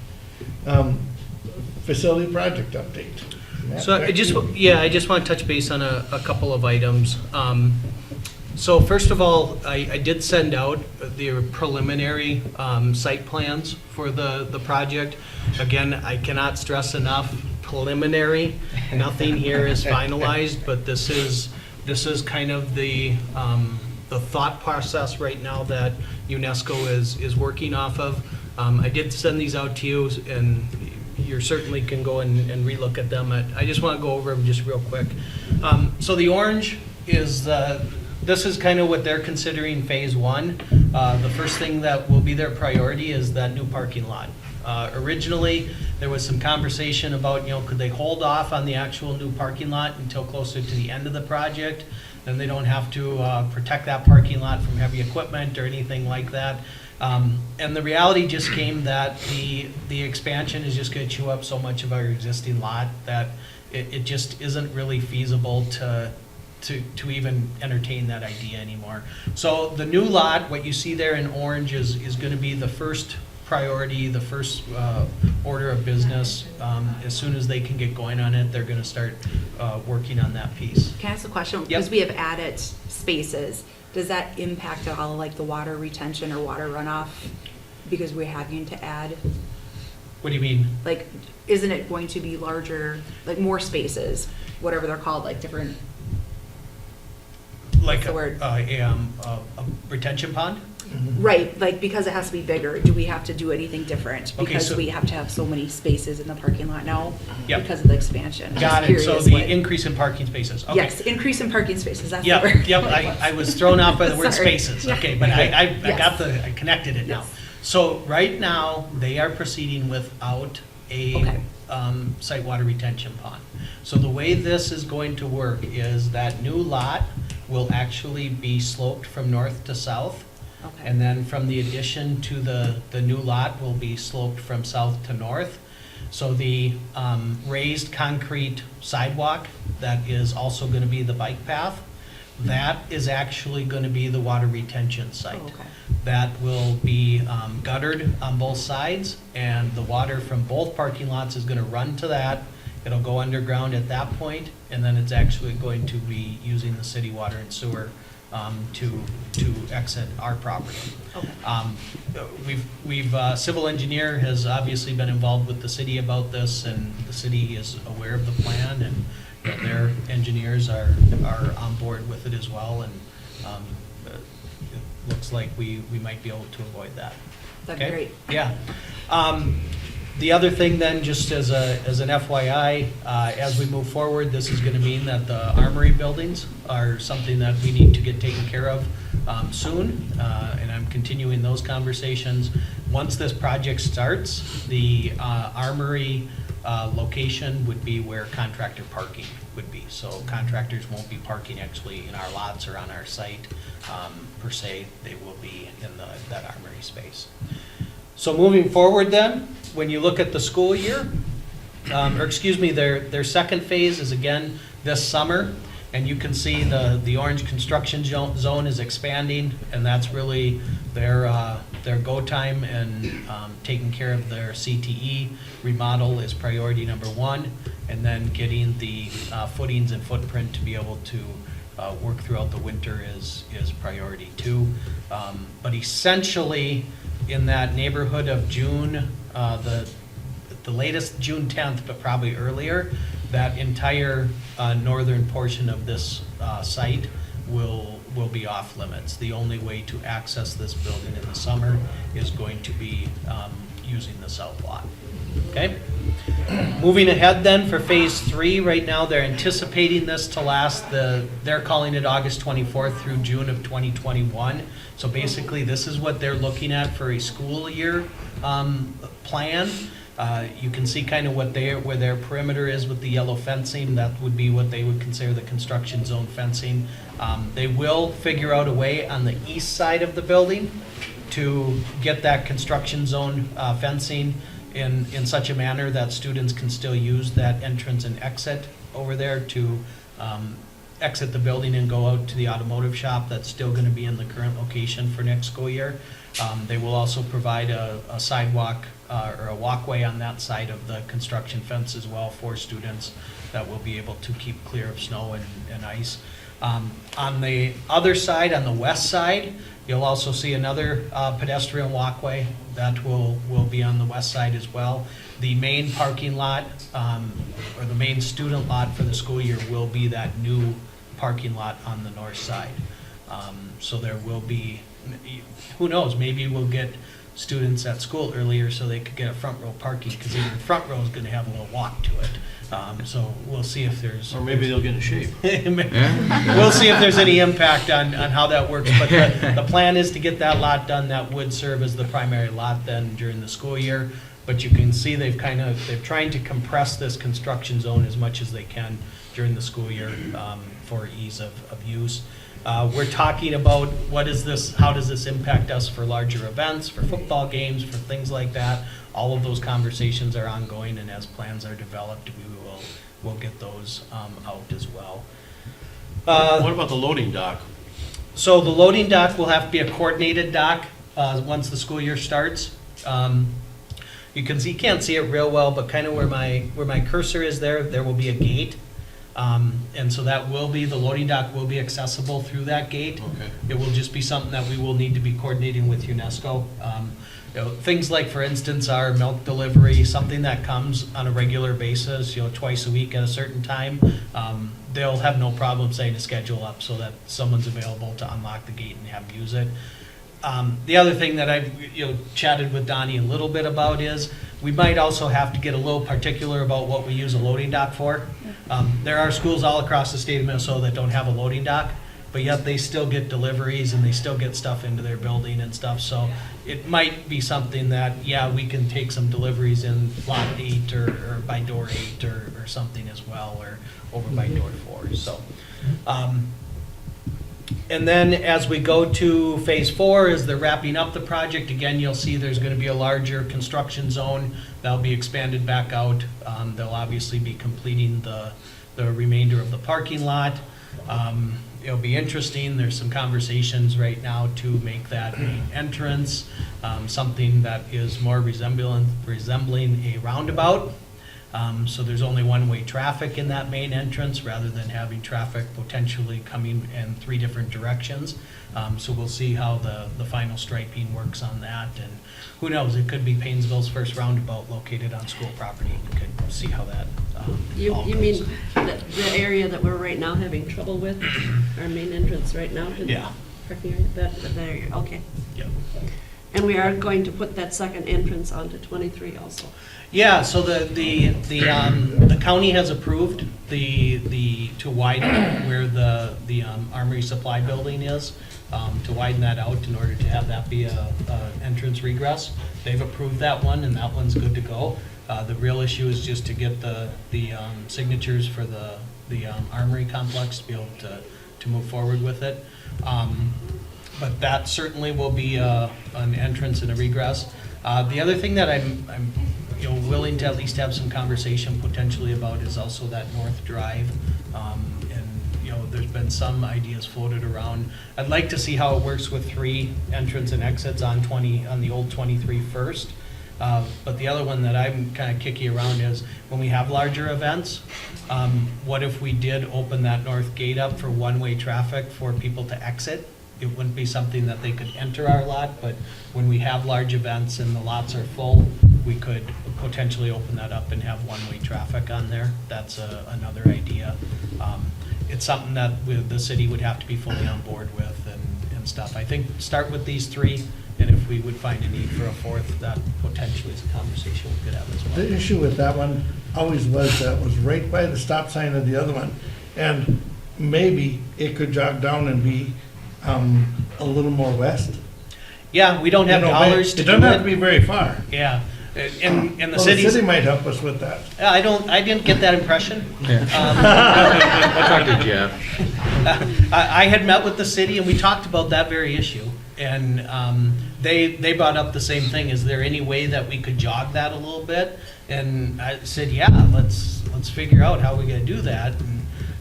Facility project update. Matt, So back I to you. just want to touch base on a couple of items. So first of all, I did send out the preliminary site plans for the project. Again, I cannot stress enough, preliminary. Nothing here is finalized, but this is kind of the thought process right now that UNESCO is working off of. I did send these out to you, and you certainly can go and relook at them. I just want to go over them just real quick. So the orange is this is kind of what they're considering phase one. The first thing that will be their priority is that new parking lot. Originally, there was some conversation about, could they hold off on the actual new parking lot until closer to the end of the project? Then they don't have to protect that parking lot from heavy equipment or anything like that. And the reality just came that the expansion is just going to chew up so much of our existing lot that it just isn't really feasible to even entertain that idea anymore. So the new lot, what you see there in orange, is going to be the first priority, the first order of business. As soon as they can get going on it, they're going to start working on that piece. Can I ask a question? Yep. Because we have added spaces, does that impact at all like the water retention or water runoff? Because we're having to add, What do you mean? like, isn't it going to be larger, like more spaces, whatever they're called, like different, Like the word? a retention pond? right, like because it has to be bigger, do we have to do anything different? Okay, Because so- we have to have so many spaces in the parking lot now Yep. because of the expansion. I'm Got just it. So curious the what- increase in parking spaces. Okay. Yes, increase in parking spaces, that's the Yep, word. yep, I was thrown off by the word Sorry. spaces, Yeah. okay, but I Yes. I connected it now. Yes. So right now, they are proceeding without a Okay. site water retention pond. So the way this is going to work is that new lot will actually be sloped from north to south. Okay. And then from the addition to the new lot will be sloped from south to north. So the raised concrete sidewalk that is also going to be the bike path, that is actually going to be the water retention site. Oh, okay. That will be guttered on both sides, and the water from both parking lots is going to run to that. It'll go underground at that point, and then it's actually going to be using the city water and sewer to exit our property. Okay. We've civil engineer has obviously been involved with the city about this, and the city is aware of the plan, and their engineers are on board with it as well, and it looks like we might be able to avoid that. That'd be Okay? great. Yeah. The other thing then, just as an FYI, as we move forward, this is going to mean that the armory buildings are something that we need to get taken care of soon, and I'm continuing those conversations. Once this project starts, the armory location would be where contractor parking would be. So contractors won't be parking actually in our lots or on our site per se. They will be in that armory space. So moving forward then, when you look at the school year, their second phase is again this summer, and you can see the orange construction zone is expanding, and that's really their go time, and taking care of their CTE remodel is priority number one, and then getting the footings and footprint to be able to work throughout the winter is priority two. But essentially, in that neighborhood of June, the latest June 10th, but probably earlier, that entire northern portion of this site will be off limits. The only way to access this building in the summer is going to be using the south lot. Okay? Moving ahead then for phase three, right now they're anticipating this to last, they're calling it August 24th through June of 2021. So basically, this is what they're looking at for a school year plan. You can see kind of where their perimeter is with the yellow fencing. That would be what they would consider the construction zone fencing. They will figure out a way on the east side of the building to get that construction zone fencing in such a manner that students can still use that entrance and exit over there to exit the building and go out to the automotive shop. That's still going to be in the current location for next school year. They will also provide a sidewalk or a walkway on that side of the construction fence as well for students that will be able to keep clear of snow and ice. On the other side, on the west side, you'll also see another pedestrian walkway that will be on the west side as well. The main parking lot, or the main student lot for the school year will be that new parking lot on the north side. So there will be, who knows, maybe we'll get students at school earlier so they could get a front row parking, because even the front row is gonna have a little walk to it. So we'll see if there's. Or maybe they'll get in shape. We'll see if there's any impact on how that works, but the plan is to get that lot done. That would serve as the primary lot then during the school year. But you can see they're trying to compress this construction zone as much as they can during the school year for ease of use. We're talking about how does this impact us for larger events, for football games, for things like that. All of those conversations are ongoing, and as plans are developed, we'll get those out as well. What about the loading dock? So the loading dock will have to be a coordinated dock once the school year starts. You can't see it real well, but kind of where my cursor is there will be a gate. And so the loading dock will be accessible through that gate. Okay. It will just be something that we will need to be coordinating with UNESCO. Things like, for instance, our milk delivery, something that comes on a regular basis, twice a week at a certain time, they'll have no problem setting a schedule up so that someone's available to unlock the gate and have them use it. The other thing that I've chatted with Donnie a little bit about is we might also have to get a little particular about what we use a loading dock for. There are schools all across the state of Minnesota that don't have a loading dock, but yet they still get deliveries and they still get stuff into their building and stuff. So it might be something that, we can take some deliveries in lot 8 or by door 8 or something as well, or over by door 4. So. And then as we go to phase 4, as they're wrapping up the project, again, you'll see there's going to be a larger construction zone that'll be expanded back out. They'll obviously be completing the remainder of the parking lot. It'll be interesting. There's some conversations right now to make that main entrance something that is more resembling a roundabout. So there's only one-way traffic in that main entrance rather than having traffic potentially coming in 3 different directions. So we'll see how the final striping works on that. And who knows, it could be Paynesville's first roundabout located on school property. We could see how that You all mean goes. the area that we're right now having trouble with, our main entrance right now? to the Yeah. parking area? That area, okay. Yep. And we are going to put that second entrance onto 23 also. Yeah, so the county has approved to widen where the Armory Supply Building is, to widen that out in order to have that be a entrance regress. They've approved that one, and that one's good to go. The real issue is just to get the signatures for the Armory complex to be able to move forward with it. But that certainly will be an entrance and a regress. The other thing that I'm willing to at least have some conversation potentially about is also that north drive. And there's been some ideas floated around. I'd like to see how it works with 3 entrance and exits on the old 23 first. But the other one that I'm kind of kicky around is when we have larger events, what if we did open that north gate up for one-way traffic for people to exit? It wouldn't be something that they could enter our lot, but when we have large events and the lots are full, we could potentially open that up and have one-way traffic on there. That's another idea. It's something that the city would have to be fully on board with and stuff. I think start with these 3, and if we would find a need for a 4th, that potentially is a conversation we could have as well. The issue with that one always was that it was right by the stop sign of the other one, and maybe it could jog down and be a little more west. Yeah, we don't have dollars to It do doesn't have to it. be very far. Yeah, and the Well, city's. the city might help us with that. I didn't get that impression. I talked to Jeff. I had met with the city and we talked about that very issue. And they brought up the same thing. Is there any way that we could jog that a little bit? And I said, yeah, let's figure out how we're gonna do that.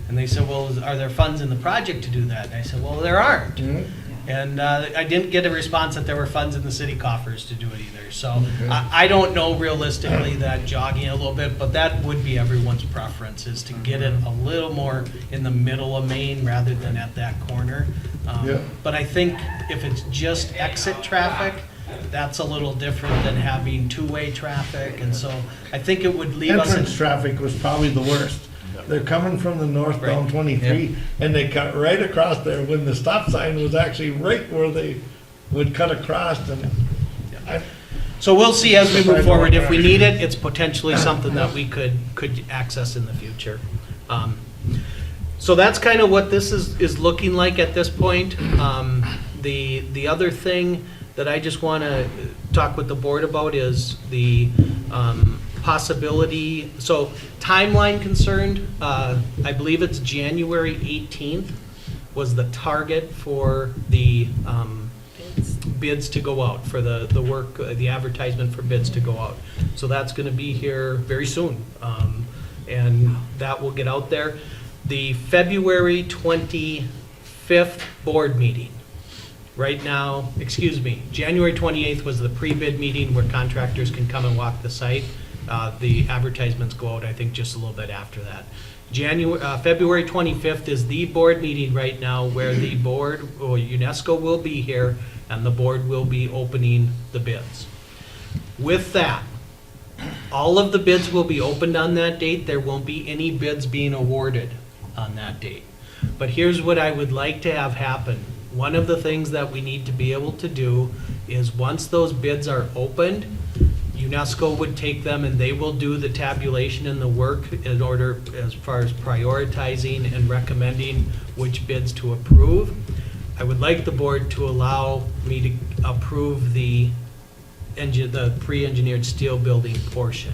And they said, well, are there funds in the project to do that? And I said, well, there aren't. Mhm. And I didn't get a response that there were funds in the city coffers to do it either. So I don't know realistically that jogging a little bit, but that would be everyone's preference, is to get it a little more in the middle of Main rather than at that corner. Yeah. But I think if it's just exit traffic, that's a little different than having 2-way traffic. And so I think it would leave us. Entrance traffic was probably the worst. They're coming from the north down Right. 23, and they cut right across there when the stop sign was actually right where they would cut across. And So we'll see as we If I move forward. know If we that. need it, it's potentially something that we could access in the future. So that's kind of what this is looking like at this point. The other thing that I just want to talk with the board about is the possibility, so timeline concerned, I believe it's January 18th was the target for the bids to go out, for the work, the advertisement for bids to go out. So that's going to be here very soon, and that will get out there. The February 25th board meeting, right now, January 28th was the pre-bid meeting where contractors can come and walk the site. The advertisements go out, I think, just a little bit after that. February 25th is the board meeting right now where the board, or UNESCO will be here, and the board will be opening the bids. With that, all of the bids will be opened on that date. There won't be any bids being awarded on that date. But here's what I would like to have happen. One of the things that we need to be able to do is once those bids are opened, UNESCO would take them and they will do the tabulation and the work in order as far as prioritizing and recommending which bids to approve. I would like the board to allow me to approve the pre-engineered steel building portion.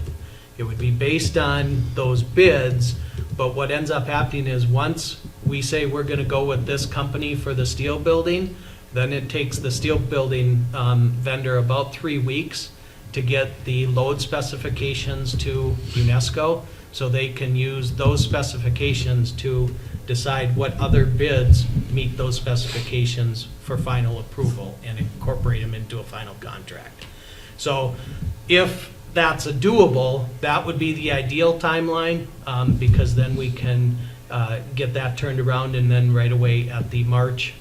It would be based on those bids, but what ends up happening is once we say we're going to go with this company for the steel building, then it takes the steel building vendor about 3 weeks to get the load specifications to UNESCO, so they can use those specifications to decide what other bids meet those specifications for final approval and incorporate them into a final contract. So if that's doable, that would be the ideal timeline, because then we can get that turned around, and then right away at the March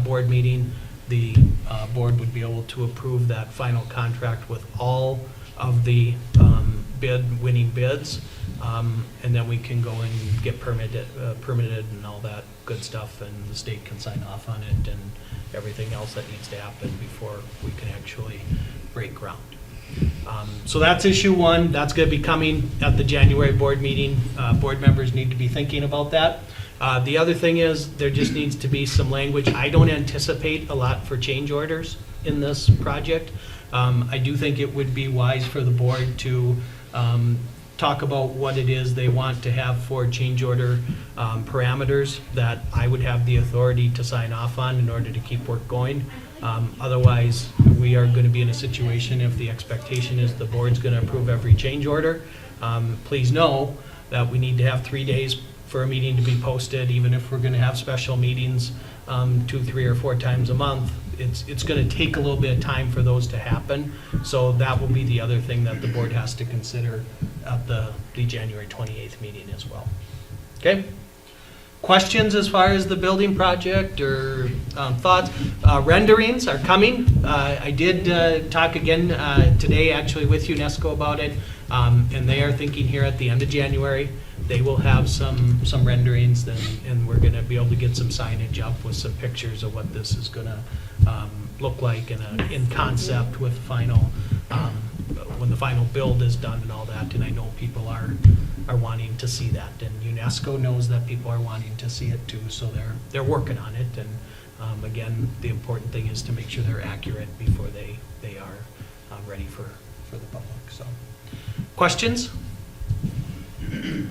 board meeting, the board would be able to approve that final contract with all of the winning bids, and then we can go and get permitted and all that good stuff, and the state can sign off on it and everything else that needs to happen before we can actually break ground. So that's issue one. That's going to be coming at the January board meeting. Board members need to be thinking about that. The other thing is there just needs to be some language. I don't anticipate a lot for change orders in this project. I do think it would be wise for the board to talk about what it is they want to have for change order parameters that I would have the authority to sign off on in order to keep work going. Otherwise, we are going to be in a situation if the expectation is the board's going to approve every change order. Please know that we need to have 3 days for a meeting to be posted, even if we're going to have special meetings 2, 3, or 4 times a month. It's going to take a little bit of time for those to happen. So that will be the other thing that the board has to consider at the January 28th meeting as well. Okay? Questions as far as the building project or thoughts? Renderings are coming. I did talk again today actually with UNESCO about it, and they are thinking here at the end of January they will have some renderings, and we're going to be able to get some signage up with some pictures of what this is going to look like in concept with final when the final build is done and all that. And I know people are wanting to see that, and UNESCO knows that people are wanting to see it too, so they're working on it. And again, the important thing is to make sure they're accurate before they are ready for the public. So, questions?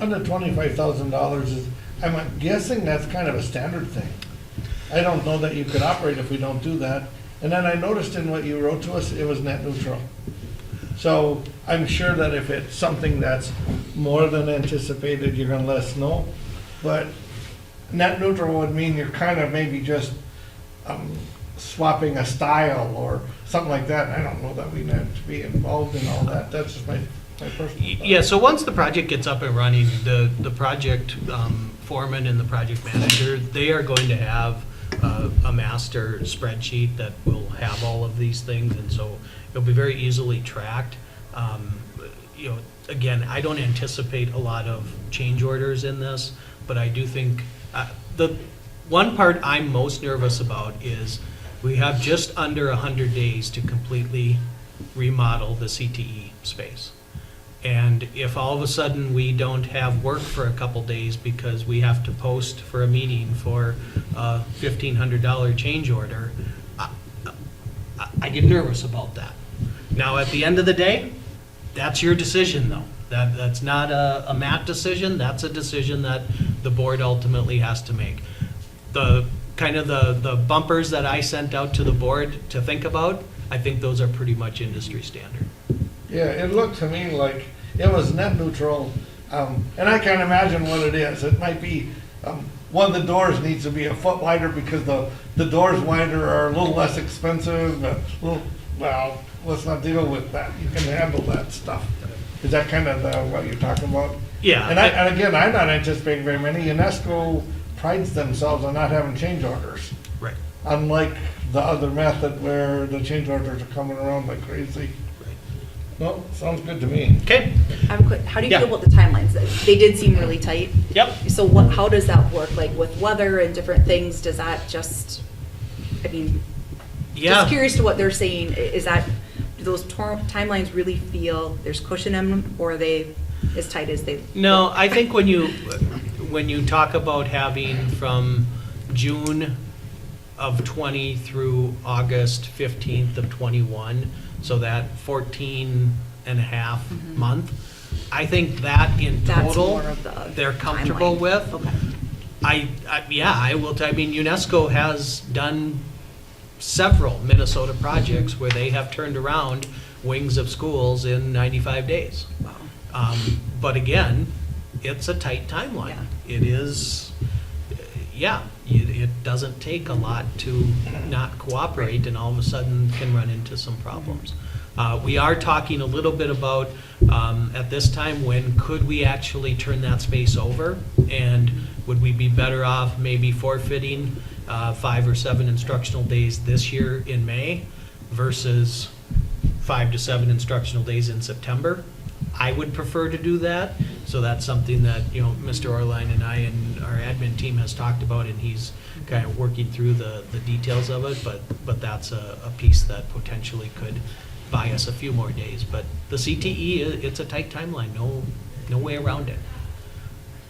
Under $25,000 is, I'm guessing that's kind of a standard thing. I don't know that you could operate if we don't do that. And then I noticed in what you wrote to us, it was net neutral. So I'm sure that if it's something that's more than anticipated, you're gonna let us know. But net neutral would mean you're kind of maybe just swapping a style or something like that. I don't know that we have to be involved in all that. That's just my personal thought. Yeah, so once the project gets up and running, the project foreman and the project manager, they are going to have a master spreadsheet that will have all of these things, and so it'll be very easily tracked. Again, I don't anticipate a lot of change orders in this, but I do think the one part I'm most nervous about is we have just under 100 days to completely remodel the CTE space. And if all of a sudden we don't have work for a couple days because we have to post for a meeting for a $1,500 change order, I get nervous about that. Now, at the end of the day, that's your decision, though. That's not a MAT decision. That's a decision that the board ultimately has to make. The kind of the bumpers that I sent out to the board to think about, I think those are pretty much industry standard. Yeah, it looked to me like it was net neutral, and I can't imagine what it is. It might be, one of the doors needs to be a foot wider because the doors wider are a little less expensive, well, let's not deal with that. You can handle that stuff. Is that kind of what you're talking about? Yeah. And again, I'm not anticipating very many. UNESCO prides themselves on not having change orders. Right. Unlike the other method where the change orders are coming around like crazy. Right. Well, sounds good to me. Okay. I have a quick, how do you Yeah. feel about the timelines? They did seem really tight. Yep. So how does that work? Like with weather and different things, does that just, I mean, Yeah. just curious to what they're saying. Is that, do those timelines really feel there's cushion in them, or are they as tight as they? No, I think when you talk about having from June of 20 through August 15th of 21, so that 14 and a half month, I think that in That's total, more of the they're comfortable timeline. with. Okay. I will, I mean, UNESCO has done several Minnesota projects where they have turned around wings of schools in 95 days. Wow. But again, it's a tight timeline. Yeah. It is, it doesn't take a lot to not cooperate and all of a sudden can run into some problems. We are talking a little bit about, at this time, when could we actually turn that space over? And would we be better off maybe forfeiting 5 or 7 instructional days this year in May versus 5 to 7 instructional days in September? I would prefer to do that. So that's something that, Mr. Orline and I and our admin team has talked about, and he's kind of working through the details of it, but that's a piece that potentially could buy us a few more days. But the CTE, it's a tight timeline, no way around it.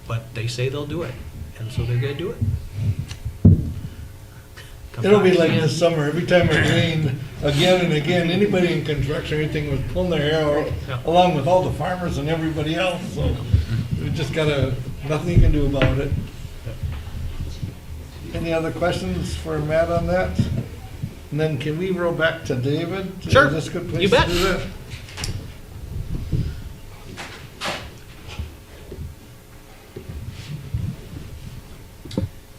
But they say they'll do it, and so they're gonna do it. Come It'll be back like again. this summer, every time it rained, again and again, anybody in construction, everything was pulling their hair out, Yeah. along with all the farmers and everybody else, so we just nothing you can do about it. Any other questions for Matt on that? And then can we roll back to David? Sure. Is this a good place You to bet. do that?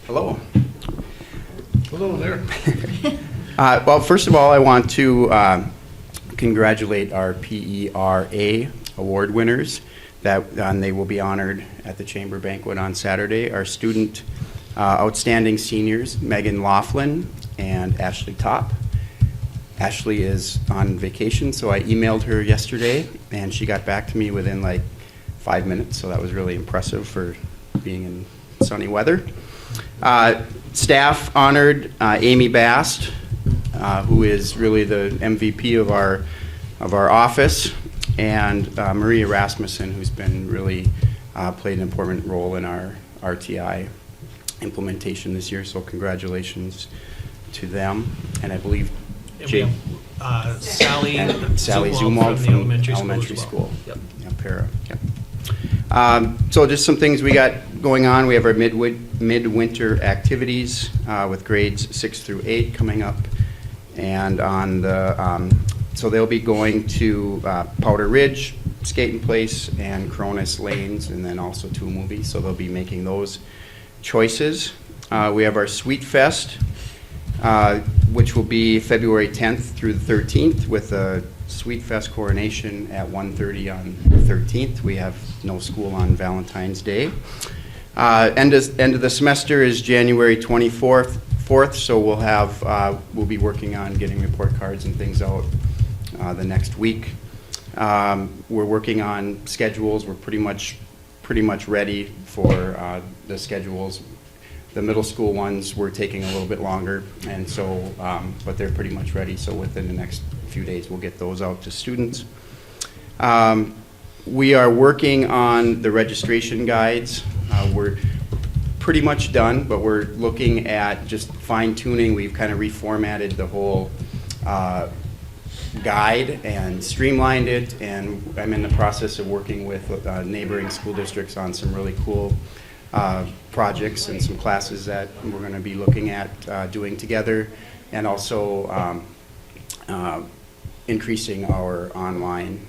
Hello. Hello there. Well, first of all, I want to congratulate our PERA award winners, and they will be honored at the Chamber Banquet on Saturday. Our student outstanding seniors, Megan Laughlin and Ashley Top. Ashley is on vacation, so I emailed her yesterday, and she got back to me within like 5 minutes, so that was really impressive for being in sunny weather. Staff honored Amy Bast, who is really the MVP of our office, and Maria Rasmussen, who's been really played an important role in our RTI implementation this year. So congratulations to them, and I believe And we have, Sally Zumwalt from the elementary school. Yep. Yep. Yeah, para. Yep. So just some things we got going on. We have our midwinter activities with grades 6 through 8 coming up, and on the so they'll be going to Powder Ridge, Skating Place, and Cronus Lanes, and then also 2 movies. So they'll be making those choices. We have our Sweet Fest, which will be February 10th through the 13th with a Sweet Fest coronation at 1:30 on the 13th. We have no school on Valentine's Day. End of the semester is January 24th, so we'll be working on getting report cards and things out the next week. We're working on schedules. We're pretty much ready for the schedules. The middle school ones were taking a little bit longer, and so, but they're pretty much ready. So within the next few days, we'll get those out to students. We are working on the registration guides. We're pretty much done, but we're looking at just fine tuning. We've kind of reformatted the whole guide and streamlined it, and I'm in the process of working with neighboring school districts on some really cool projects and some classes that we're going to be looking at doing together, and also increasing our online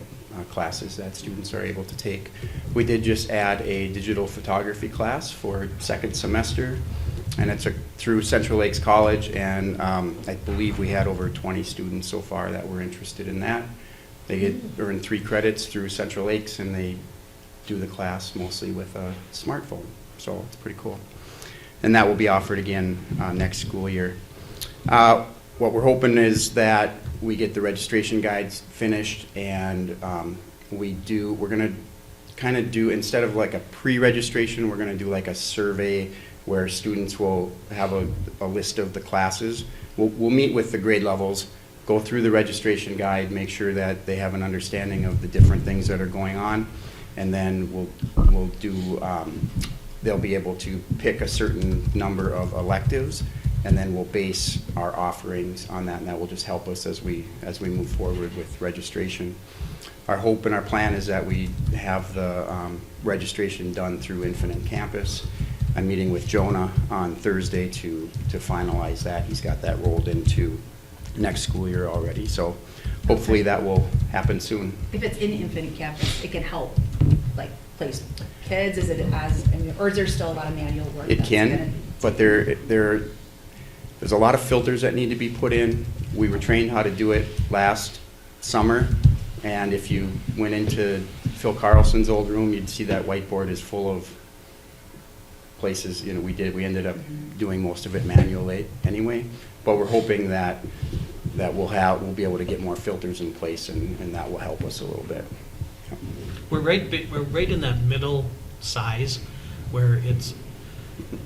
classes that students are able to take. We did just add a digital photography class for second semester, and it's through Central Lakes College, and I believe we had over 20 students so far that were interested in that. They earn 3 credits through Central Lakes, and they do the class mostly with a smartphone, so it's pretty cool. And that will be offered again next school year. What we're hoping is that we get the registration guides finished, and we're going to kind of do, instead of like a pre-registration, we're going to do like a survey where students will have a list of the classes. We'll meet with the grade levels, go through the registration guide, make sure that they have an understanding of the different things that are going on, and then we'll do, they'll be able to pick a certain number of electives, and then we'll base our offerings on that, and that will just help us as we move forward with registration. Our hope and our plan is that we have the registration done through Infinite Campus. I'm meeting with Jonah on Thursday to finalize that. He's got that rolled into next school year already, so hopefully that will happen soon. If it's in Infinite Campus, it can help, like, place kids, is it or is there still a lot of manual work? It can, but there's a lot of filters that need to be put in. We were trained how to do it last summer, and if you went into Phil Carlson's old room, you'd see that whiteboard is full of places. You know, we ended up doing most of it manually anyway, but we're hoping that we'll be able to get more filters in place, and that will help us a little bit. We're right in that middle size where it's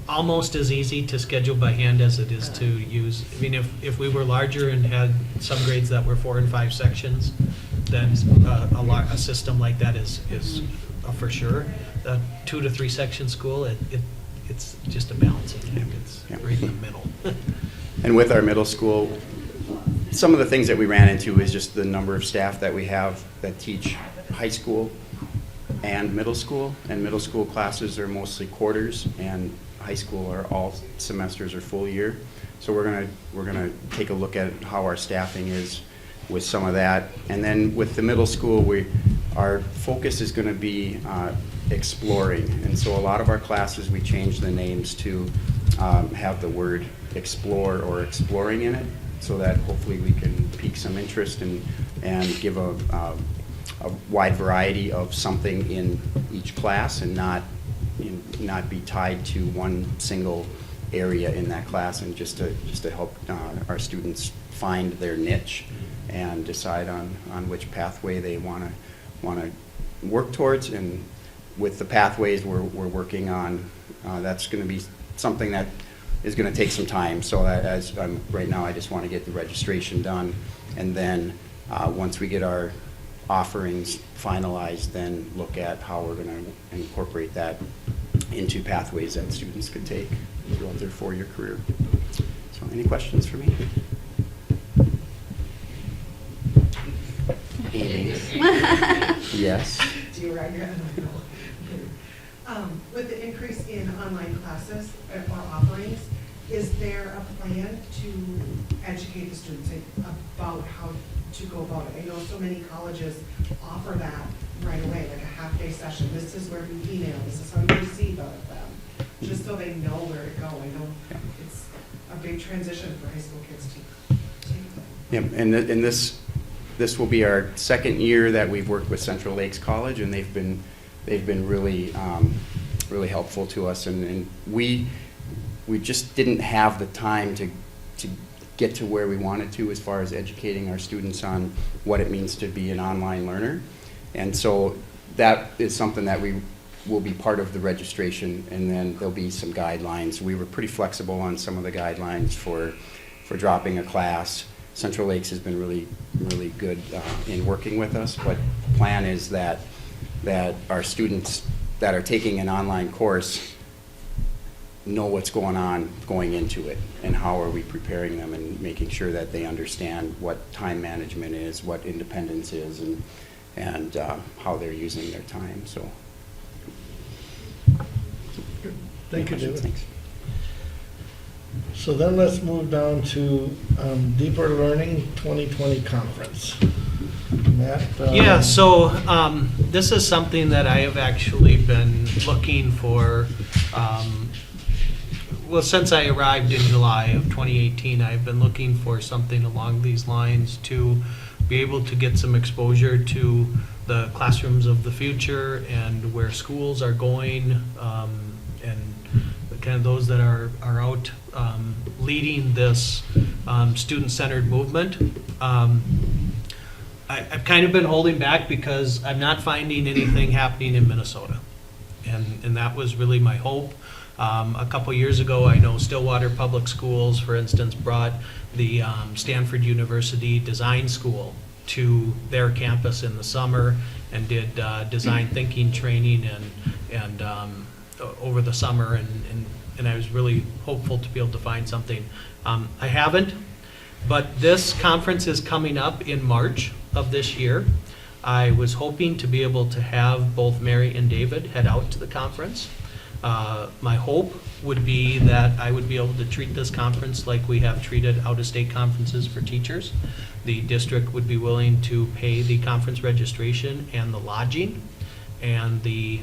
almost as easy to schedule by hand as it is to use. I mean, if we were larger and had some grades that were 4 and 5 sections, then a system like that is for sure. A 2 to 3 section school, it's just a balancing act. It's right in the middle. And with our middle school, some of the things that we ran into is just the number of staff that we have that teach high school and middle school classes are mostly quarters, and high school are all semesters or full year. So we're gonna take a look at how our staffing is with some of that. And then with the middle school, our focus is gonna be exploring. And so a lot of our classes, we changed the names to have the word explore or exploring in it, so that hopefully we can pique some interest and give a wide variety of something in each class, and not be tied to one single area in that class, and just to help our students find their niche and decide on which pathway they want to work towards. And with the pathways we're working on, that's going to be something that is going to take some time. So as right now, I just want to get the registration done, and then once we get our offerings finalized, then look at how we're going to incorporate that into pathways that students could take throughout their 4-year career. So any questions for me? Amy? Yes? Do you write your with the increase in online classes or offerings, is there a plan to educate the students about how to go about it? I know so many colleges offer that right away, like a half-day session. This is where we email, this is how you receive out of them, just so they know where to go. I know it's a big transition for high school kids to take them. Yeah, and this will be our 2nd year that we've worked with Central Lakes College, and they've been really really helpful to us, and we just didn't have the time to get to where we wanted to as far as educating our students on what it means to be an online learner. And so that is something that we will be part of the registration, and then there'll be some guidelines. We were pretty flexible on some of the guidelines for dropping a class. Central Lakes has been really, really good in working with us, but the plan is that our students that are taking an online course know what's going on going into it, and how are we preparing them and making sure that they understand what time management is, what independence is, and how they're using their time. So, Thank you, David. Thanks. So then let's move down to Deeper Learning 2020 Conference. Matt? Yeah, so this is something that I have actually been looking for, well, since I arrived in July of 2018, I've been looking for something along these lines to be able to get some exposure to the classrooms of the future and where schools are going, and kind of those that are out leading this student-centered movement. I've kind of been holding back because I'm not finding anything happening in Minnesota. And that was really my hope. A couple years ago, I know Stillwater Public Schools, for instance, brought the Stanford University Design School to their campus in the summer and did design thinking training and over the summer, and I was really hopeful to be able to find something. I haven't, but this conference is coming up in March of this year. I was hoping to be able to have both Mary and David head out to the conference. My hope would be that I would be able to treat this conference like we have treated out-of-state conferences for teachers. The district would be willing to pay the conference registration and the lodging and the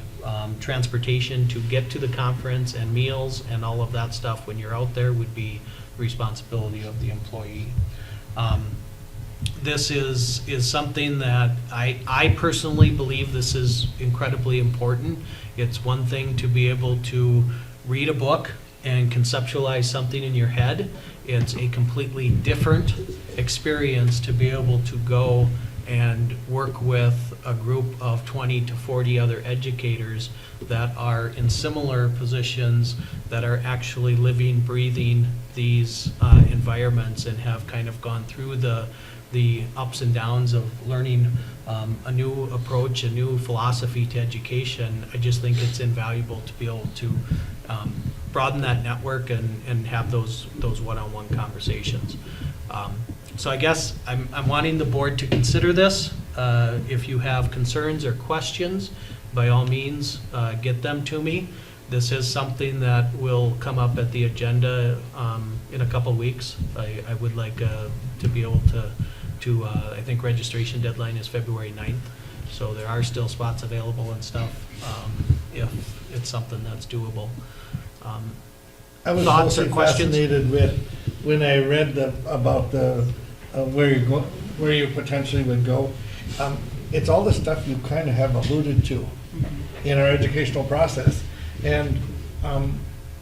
transportation to get to the conference, and meals and all of that stuff when you're out there would be responsibility of the employee. This is something that I personally believe this is incredibly important. It's one thing to be able to read a book and conceptualize something in your head. It's a completely different experience to be able to go and work with a group of 20 to 40 other educators that are in similar positions, that are actually living, breathing these environments and have kind of gone through the ups and downs of learning a new approach, a new philosophy to education. I just think it's invaluable to be able to broaden that network and have those one-on-one conversations. So I guess I'm wanting the board to consider this. If you have concerns or questions, by all means, get them to me. This is something that will come up at the agenda in a couple weeks. I would like to be able to I think registration deadline is February 9th, so there are still spots available and stuff if it's something that's doable. I was Thoughts or mostly questions? fascinated with, when I read about the where you potentially would go. It's all the stuff you kind of have alluded to in our educational process. And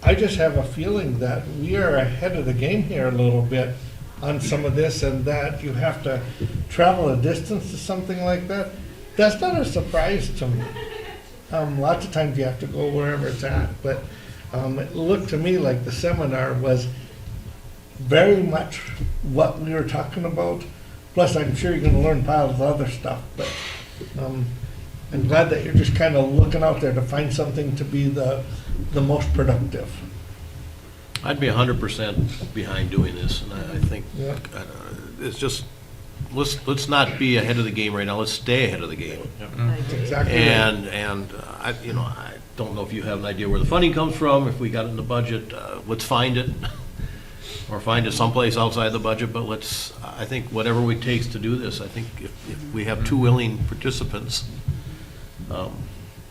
I just have a feeling that we are ahead of the game here a little bit on some of this, and that you have to travel a distance to something like that. That's not a surprise to me. Lots of times you have to go wherever it's at, but it looked to me like the seminar was very much what we were talking about. Plus, I'm sure you're going to learn piles of other stuff, but I'm glad that you're just kind of looking out there to find something to be the most productive. I'd be 100% behind doing this, and I think Yeah. it's just, let's not be ahead of the game right now, let's stay ahead of the game. Exactly. And I don't know if you have an idea where the funding comes from, if we got it in the budget, let's find it, or find it someplace outside the budget, but I think whatever it takes to do this, I think if we have two willing participants,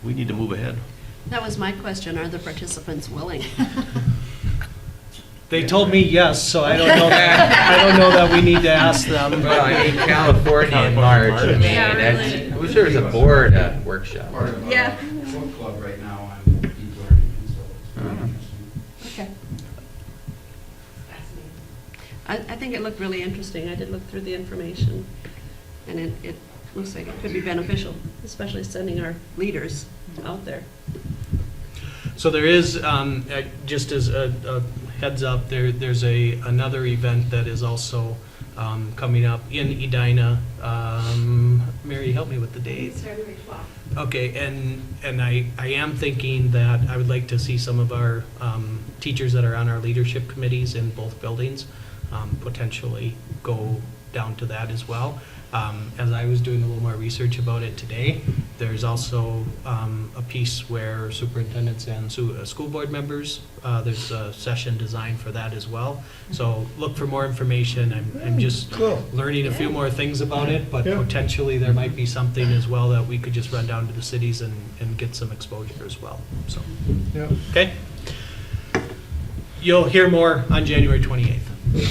we need to move ahead. That was my question, are the participants willing? They told me yes, so I don't know that we need to ask them. Well, I mean, California in March, I mean, Yeah, that's, really. I wish there was a board workshop. Part of Yeah. a book club right now on deep learning, and so it's very interesting. Okay. I think it looked really interesting. I did look through the information, and it looks like it could be beneficial, especially sending our leaders out there. So there is, just as a heads up, there's another event that is also coming up in Edina. Mary, help me with the dates. January 12th. Okay, and I am thinking that I would like to see some of our teachers that are on our leadership committees in both buildings potentially go down to that as well. As I was doing a little more research about it today, there's also a piece where superintendents and school board members, there's a session designed for that as well. So look for more information. I'm just Cool. learning a few more things about it, but Yeah. potentially there might be something as well that we could just run down to the cities and get some exposure as well. So, Yeah. okay? You'll hear more on January 28th.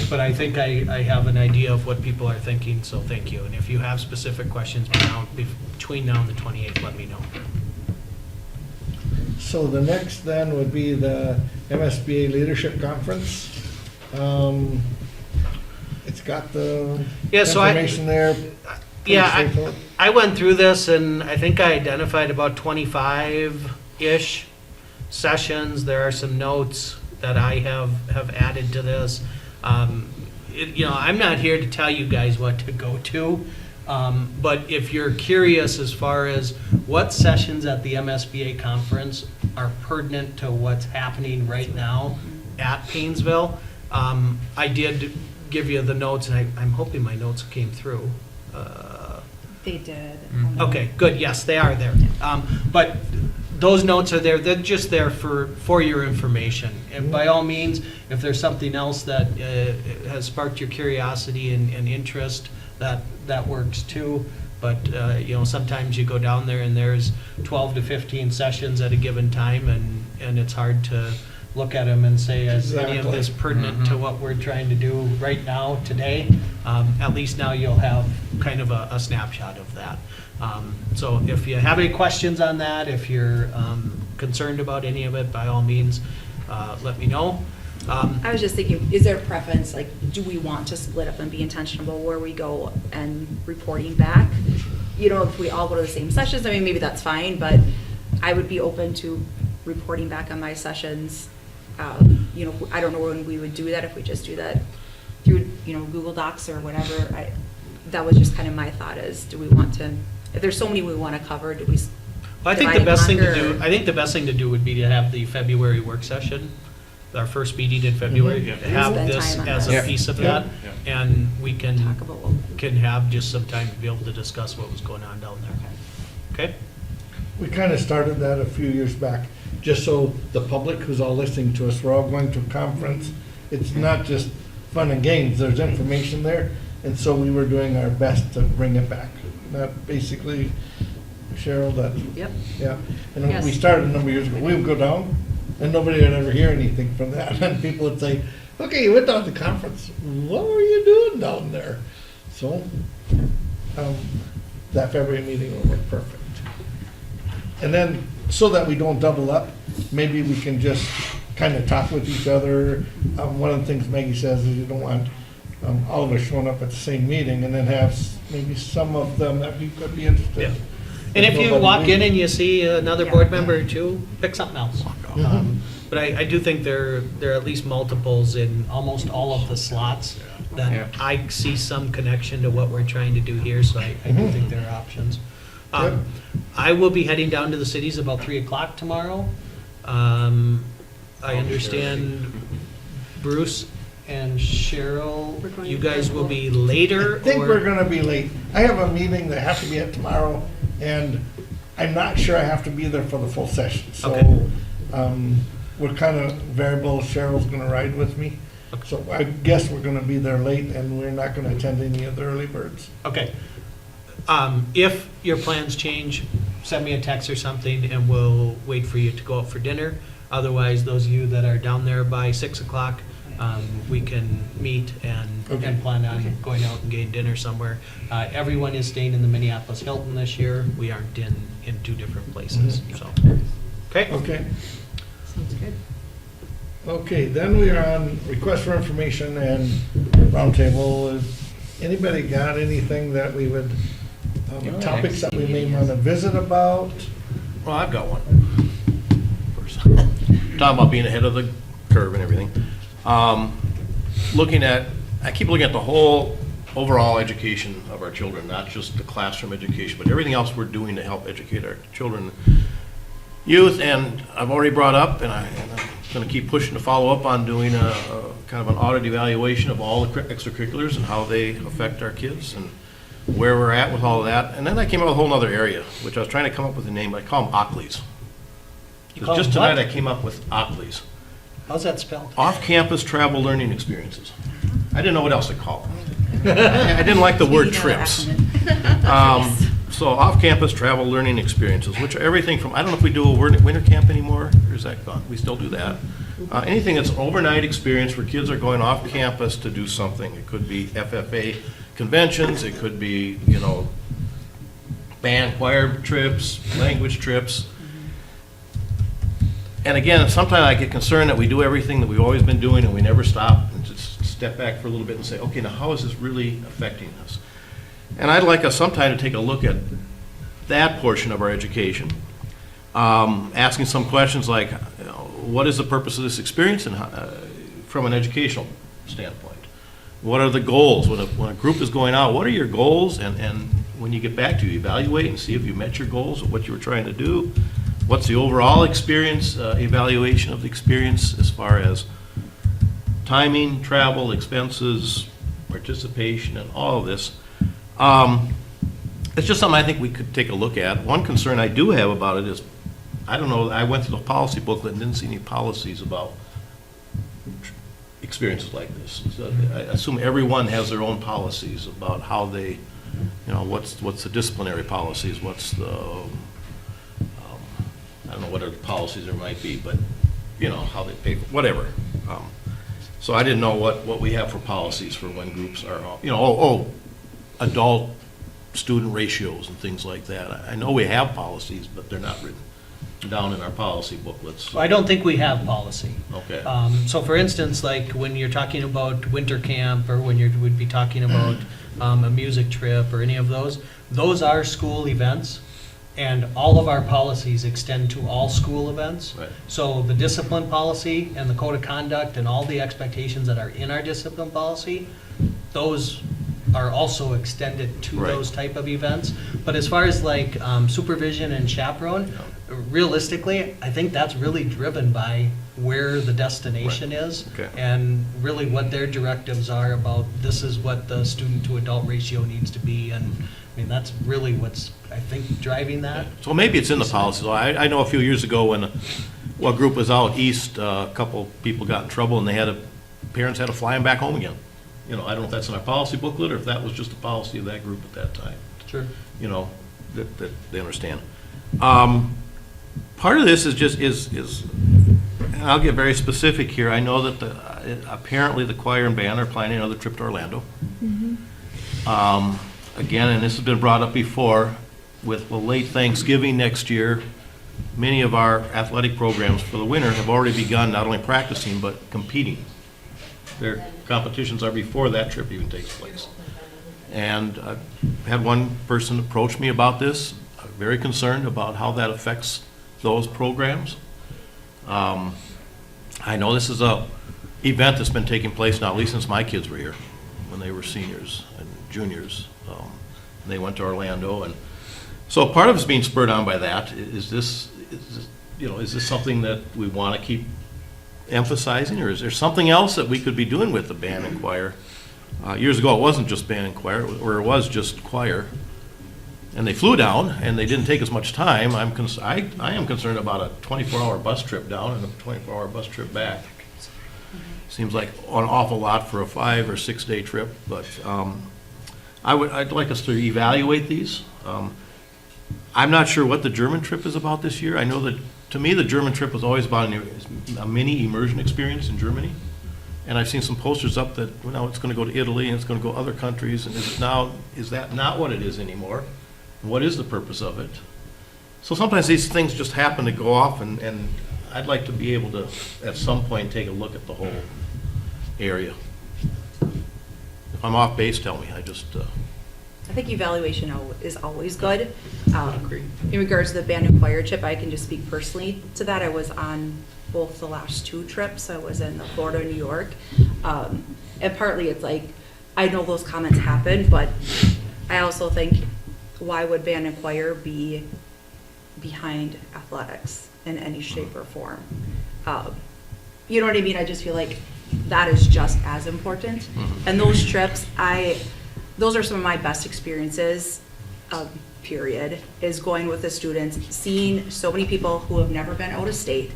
But I think I have an idea of what people are thinking, so thank you. And if you have specific questions between now and the 28th, let me know. So the next then would be the MSBA Leadership Conference. It's got the Yeah, so information there. Yeah, Pretty straightforward. I went through this and I think I identified about 25-ish sessions. There are some notes that I have added to this. I'm not here to tell you guys what to go to, but if you're curious as far as what sessions at the MSBA conference are pertinent to what's happening right now at Paynesville, I did give you the notes, and I'm hoping my notes came through. They did. Okay, good, yes, they are there. But those notes are there, they're just there for your information. And by all means, if there's something else that has sparked your curiosity and interest, that works too. But, sometimes you go down there and there's 12 to 15 sessions at a given time, and it's hard to look at them and say, is any of this pertinent to what we're trying to do right now, today? At least now you'll have kind of a snapshot of that. So if you have any questions on that, if you're concerned about any of it, by all means, let me know. I was just thinking, is there a preference, like, do we want to split up and be intentional where we go and reporting back? If we all go to the same sessions, I mean, maybe that's fine, but I would be open to reporting back on my sessions. I don't know when we would do that, if we just do that through, Google Docs or whatever. That was just kind of my thought is, do we want to, if there's so many we want to cover, do we? Well, I think divide the best thing to among, do, or- I think the best thing to do would be to have the February work session, our first meeting in February, Mhm. to have Spend this time on as a this. piece of Yeah. that, and we can Talk about what. have just some time to be able to discuss what was going on down there. Okay? We kind of started that a few years back, just so the public who's all listening to us, we're all going to a conference. It's not just fun and games, there's information there, and so we were doing our best to bring it back. That basically, Cheryl, that, Yep. yeah. And when we Yes. started a number of years ago, we would go down, and nobody would ever hear anything from that. And people would say, okay, you went down to the conference, what were you doing down there? So, that February meeting will work perfect. And then, so that we don't double up, maybe we can just kind of talk with each other. One of the things Maggie says is you don't want all of us showing up at the same meeting, and then have maybe some of them that we could be interested Yeah. in. And if you Nobody walk in leaves. and you see another Yeah. board member or two, pick something else. Mhm. But I do think there are at least multiples in almost all of the slots Yeah. that I see some connection to what we're trying to do here, so I do Mhm. think there are options. Yep. I will be heading down to the cities about 3 o'clock tomorrow. I understand Bruce and Cheryl, We're going you to guys will be Preschool. later? I think or- we're gonna be late. I have a meeting that I have to be at tomorrow, and I'm not sure I have to be there for the full session. Okay. So, we're kind of variable. Cheryl's gonna ride with me. Okay. So I guess we're gonna be there late, and we're not gonna attend any of the early birds. Okay. If your plans change, send me a text or something, and we'll wait for you to go out for dinner. Otherwise, those of you that are down there by 6 o'clock, we can meet Okay. and plan on going out and getting dinner somewhere. Everyone is staying in the Minneapolis Hilton this year. We aren't in 2 different places, so. Okay? Okay. Sounds good. Okay, then we are on request for information and roundtable. Has anybody got anything that we would, topics that we may want to visit about? Well, I've got one. First, talking about being ahead of the curve and everything. I keep looking at the whole overall education of our children, not just the classroom education, but everything else we're doing to help educate our children, youth. And I've already brought up, and I'm going to keep pushing to follow up on doing a kind of an audit evaluation of all the extracurriculars and how they affect our kids and where we're at with all of that. And then I came up with a whole other area, which I was trying to come up with a name, but I call them OCLEs. call Just them what? tonight I came up with OCLEs. How's that spelled? Off-campus travel learning experiences. I didn't know what else to call them. I didn't like the word trips. So off-campus travel learning experiences, which are everything from, I don't know if we do a winter camp anymore, or is that gone? We still do that. Anything that's an overnight experience where kids are going off campus to do something. It could be FFA conventions, it could be, you know, band choir trips, language trips. And again, sometimes I get concerned that we do everything that we've always been doing and we never stop and just step back for a little bit and say, okay, now how is this really affecting us? And I'd like us sometime to take a look at that portion of our education, asking some questions like, you know, what is the purpose of this experience and from an educational standpoint? What are the goals? When a group is going out, what are your goals? And when you get back to you, evaluate and see if you met your goals or what you were trying to do. What's the overall experience, evaluation of the experience as far as timing, travel, expenses, participation, and all of this. It's just something I think we could take a look at. One concern I do have about it is, I don't know, I went through the policy booklet and didn't see any policies about experiences like this. So I assume everyone has their own policies about how they, you know, what's the disciplinary policies, what's the, I don't know what other policies there might be, but, you know, how they pay, whatever. So I didn't know what we have for policies for when groups are, you know, adult student ratios and things like that. I know we have policies, but they're not written down in our policy booklets. I don't think we have policy. Okay. So for instance, like when you're talking about winter camp or when you would be talking about a music trip or any of those are school events. And all of our policies extend to all school events. Right. So the discipline policy and the code of conduct and all the expectations that are in our discipline policy, those are also extended to Right. those type of events. But as far as like supervision and chaperone, realistically, I think that's really driven by where the destination is. Okay. And really what their directives are about, this is what the student to adult ratio needs to be. And I mean, that's really what's, I think, driving that. So maybe it's in the policy. I know a few years ago when a group was out east, a couple people got in trouble and parents had to fly them back home again. You know, I don't know if that's in our policy booklet or if that was just the policy of that group at that time. Sure. You know, that they understand. Part of this is, and I'll get very specific here. I know that apparently the choir and band are planning another trip to Orlando. Again, and this has been brought up before, with late Thanksgiving next year, many of our athletic programs for the winter have already begun not only practicing but competing. Their competitions are before that trip even takes place. And I've had one person approach me about this, very concerned about how that affects those programs. I know this is a event that's been taking place now at least since my kids were here, when they were seniors and juniors. They went to Orlando, and so part of it's being spurred on by that. Is this something that we want to keep emphasizing, or is there something else that we could be doing with the band and choir? Years ago, it wasn't just band and choir, or it was just choir, and they flew down, and they didn't take as much time. I am concerned about a 24-hour bus trip down and a 24-hour bus trip back. Seems like an awful lot for a 5 or 6 day trip, but I'd like us to evaluate these. I'm not sure what the German trip is about this year. I know that, to me, the German trip was always about a mini immersion experience in Germany. And I've seen some posters up that, well, now it's going to go to Italy and it's going to go other countries. And is that not what it is anymore? And what is the purpose of it? So sometimes these things just happen to go off, and I'd like to be able to, at some point, take a look at the whole area. If I'm off base, tell me. I think evaluation is always good. In regards to the band and choir trip, I can just speak personally to that. I was on both the last 2 trips. I was in Florida and New York. And partly it's like I know those comments happen, but I also think, why would band and choir be behind athletics in any shape or form? You know what I mean? I just feel like that is just as important. And those trips, those are some of my best experiences, period, is going with the students, seeing so many people who have never been out of state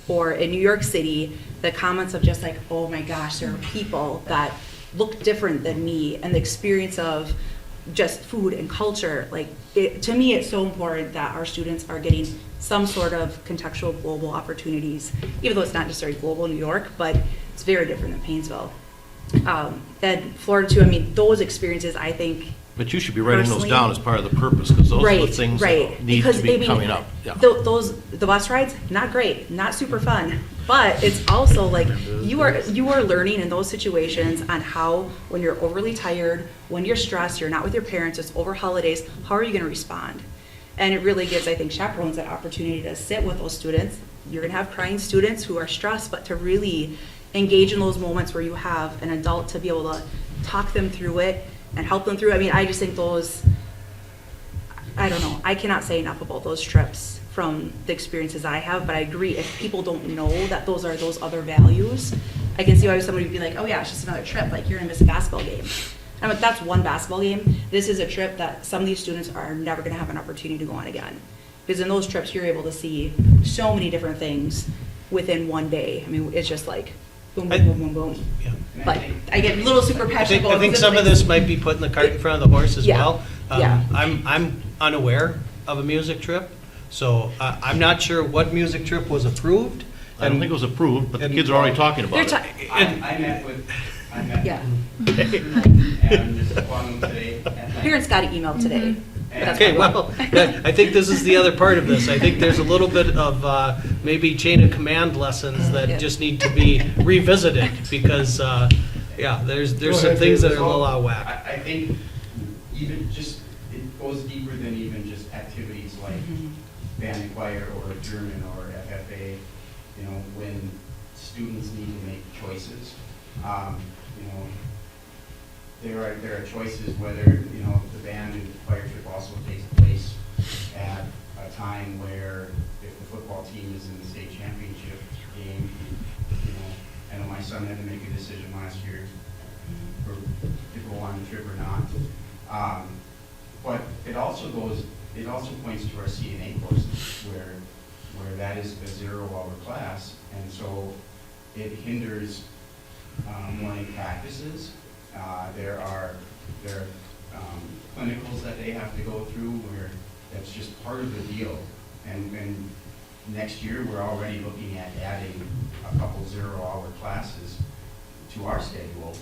or in New York City, the comments of just like, oh my gosh, there are people that look different than me, and the experience of just food and culture. Like, to me, it's so important that our students are getting some sort of contextual global opportunities, even though it's not necessarily global in New York, but it's very different than Paynesville. And Florida too, I mean, those experiences, I think. But you should be writing those Personally- down as part of the purpose, because those are the things that need Because, to be I mean, coming up. Yeah. The bus rides, not great, not super fun, but it's also like, you are learning in those situations on how, when you're overly tired, when you're stressed, you're not with your parents, it's over holidays, how are you gonna respond? And it really gives, I think, chaperones that opportunity to sit with those students. You're gonna have crying students who are stressed, but to really engage in those moments where you have an adult to be able to talk them through it and help them through. I mean, I just think those, I don't know, I cannot say enough about those trips from the experiences I have, but I agree, if people don't know that those are those other values, I can see why somebody would be like, oh yeah, it's just another trip, like you're gonna miss a basketball game. I'm like, that's one basketball game. This is a trip that some of these students are never gonna have an opportunity to go on again. Because in those trips, you're able to see so many different things within one day. I mean, it's just like, boom, boom, boom, boom, boom. Yeah. But I get a little super passionate about I think this, some of like- this might be putting the cart in front of the horse as Yeah. well. Yeah. I'm unaware of a music trip, so I'm not sure what music trip was approved. I don't think it was approved, but the and- kids are already talking They're about it. I met Yeah. and just one today at night. Parents got an email today. That's Okay, why. well, I think this is the other part of this. I think there's a little bit of maybe chain of command lessons Yeah. that just need to be revisited because, yeah, there's some things that are a little out of whack. I think even just, it goes deeper than even just activities like band and choir or German or FFA, you know, when students need to make choices. You know, there are choices whether, you know, the band and choir trip also takes place at a time where if the football team is in the state championship game, you know, I know my son had to make a decision last year to go on the trip or not. But it also points to our CNA courses where that is a 0-hour class, and so it hinders morning practices. There are clinicals that they have to go through where that's just part of the deal. And next year, we're already looking at adding a couple 0-hour classes to our schedule.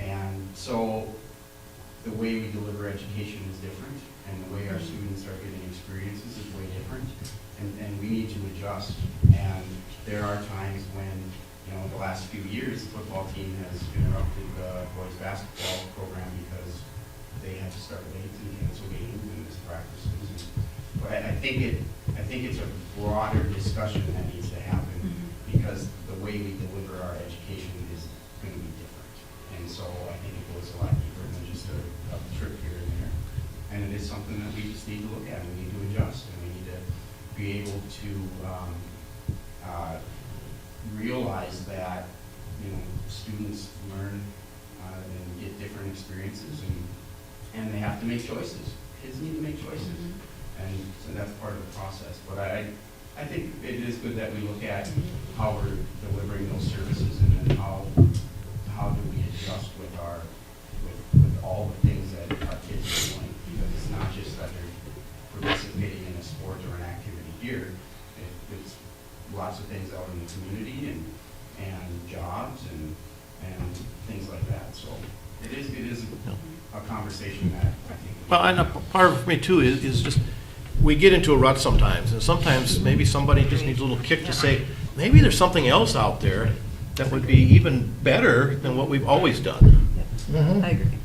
And so the way we deliver education is different, and the way our students are getting experiences is way different. And we need to adjust. And there are times when, you know, the last few years, the football team has interrupted the boys' basketball program because they had to start late and cancel games and miss practices. But I think it's a broader discussion that needs to happen because the way we deliver our education is going to be different. And so I think it goes a lot deeper than just a trip here and there. And it is something that we just need to look at. We need to adjust, and we need to be able to realize that, you know, students learn and get different experiences, and they have to make choices. Kids need to make choices, and so that's part of the process. But I think it is good that we look at how we're delivering those services, and then how do we adjust with all the things that our kids are doing, because it's not just that they're participating in a sport or an activity here. It's lots of things out in the community and jobs and things like that. So it is a conversation that I think. Well, and a part of me too is just, we get into a rut sometimes, and sometimes maybe somebody just needs a little kick to say, maybe there's something else out there that would be even better than what we've always done. I agree.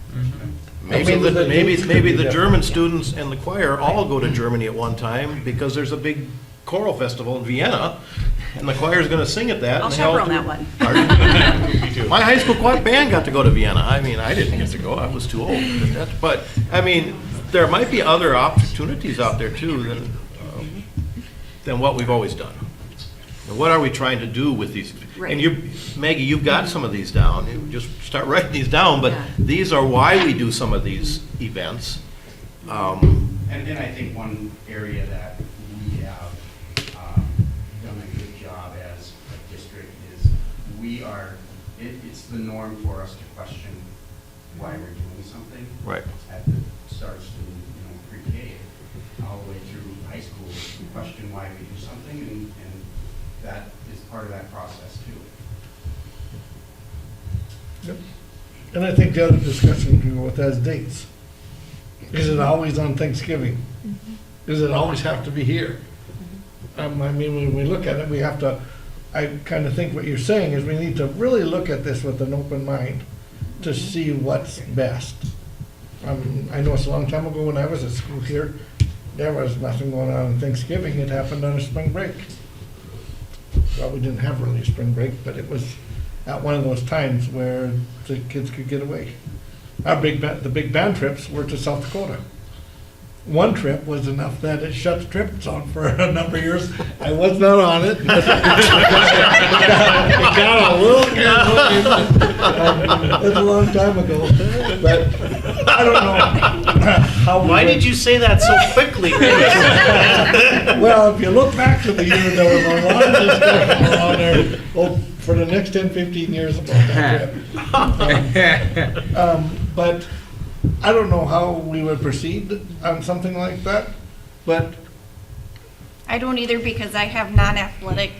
Maybe the German students and the choir all go to Germany at one time because there's a big choral festival in Vienna, and the choir's going to sing at that. I'll and they all chaperone do- that one. Pardon? My high school quad band got to go to Vienna. I mean, I didn't get to go, I was too old. But, I mean, there might be other opportunities out there too than what we've always done. And what are we trying to do with these? Right. And you, Maggie, you've got some of these down. You just start writing these down, but Yeah. these are why we do some of these events. And then I think one area that we have done a good job as a district is it's the norm for us to question why we're doing something. Right. At the starts to, pre-K, all the way through high school, we question why we do something, and that is part of that process too. Yep. And I think the other discussion we go with that is dates. Is it always on Thanksgiving? Does it always have to be here? I mean, when we look at it, we have to, I kind of think what you're saying is we need to really look at this with an open mind to see what's best. I know it's a long time ago when I was at school here, there was nothing going on Thanksgiving. It happened on a spring break. Well, we didn't have really a spring break, but it was at one of those times where the kids could get away. The big band trips were to South Dakota. One trip was enough that it shut the trips on for a number of years. I was not on it. It got a little carried. It's a long time ago, but I don't know how. Why did you say that so quickly? Well, if you look back to the year, there was a lot of discussion on there for the next 10, 15 years about that trip. But I don't know how we would proceed on something like that, but I don't either because I have non-athletic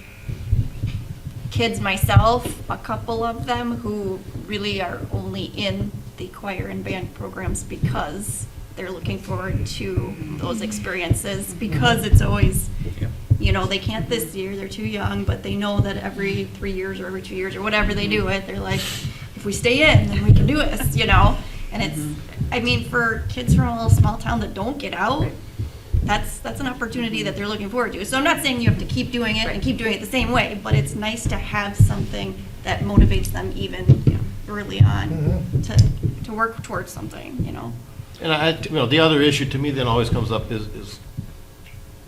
kids myself, a couple of them who really are only in the choir and band programs because they're looking forward to those experiences because it's always, they can't this year, they're too young, but they know that every 3 years or every 2 years or whatever they do it, they're like, if we stay in, then we can do this, And it's, I mean, for kids from a little small town that don't get out, that's an opportunity that they're looking forward to. So I'm not saying you have to keep doing it and keep doing it the same way, but it's nice to have something that motivates them even early on to work towards something, And the other issue to me then always comes up is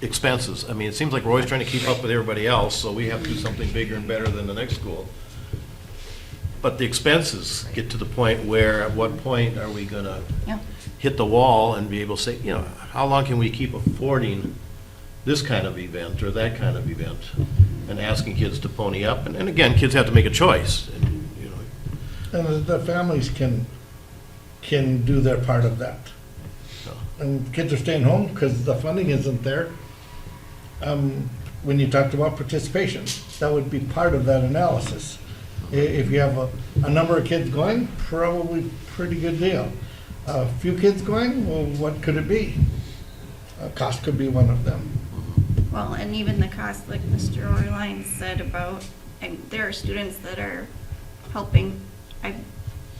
expenses. I mean, it seems like we're always trying to keep up with everybody else, so we have to do something bigger and better than the next school. But the expenses get to the point where, at what point are we gonna hit the wall and be able to say, how long can we keep affording this kind of event or that kind of event? And asking kids to pony up, and again, kids have to make a choice. and the families can do their part of that. And kids are staying home because the funding isn't there. When you talked about participation, that would be part of that analysis. If you have a number of kids going, probably pretty good deal. A few kids going, well, what could it be? Cost could be one of them. Well, and even the cost, like Mr. Orline said about, there are students that are helping, I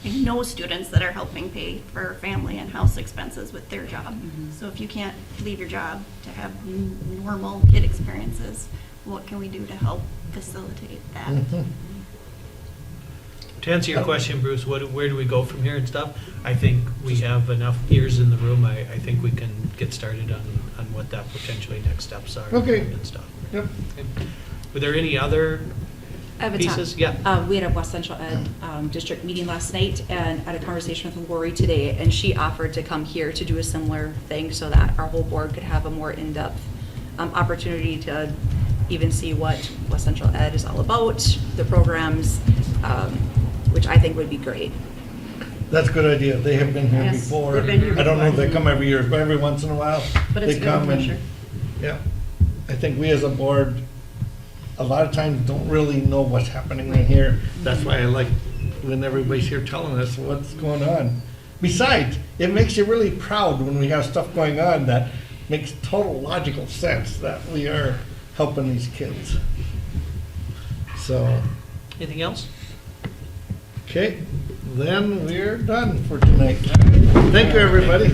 know students that are helping pay for family and house expenses with their job. So if you can't leave your job to have normal kid experiences, what can we do to help facilitate that? To answer your question, Bruce, where do we go from here and stuff? I think we have enough ears in the room. I think we can get started on what that potentially next steps are and stuff. Yep. Okay. Were there any other I have a pieces? time. Yeah. We had a West Central Ed district meeting last night and had a conversation with Lori today, and she offered to come here to do a similar thing so that our whole board could have a more in-depth opportunity to even see what West Central Ed is all about, the programs, which I think would be great. That's a good idea. They have been here Yes, before. they've been here I don't know if before. they come every year, but every once in a while, But it's they good come pressure. and, yeah. I think we as a board, a lot of times don't really know what's happening in here. That's why I like when everybody's here telling us what's going on. Besides, it makes you really proud when we have stuff going on that makes total logical sense that we are helping these kids. So, Anything else? okay, then we're done for tonight. Thank you, everybody.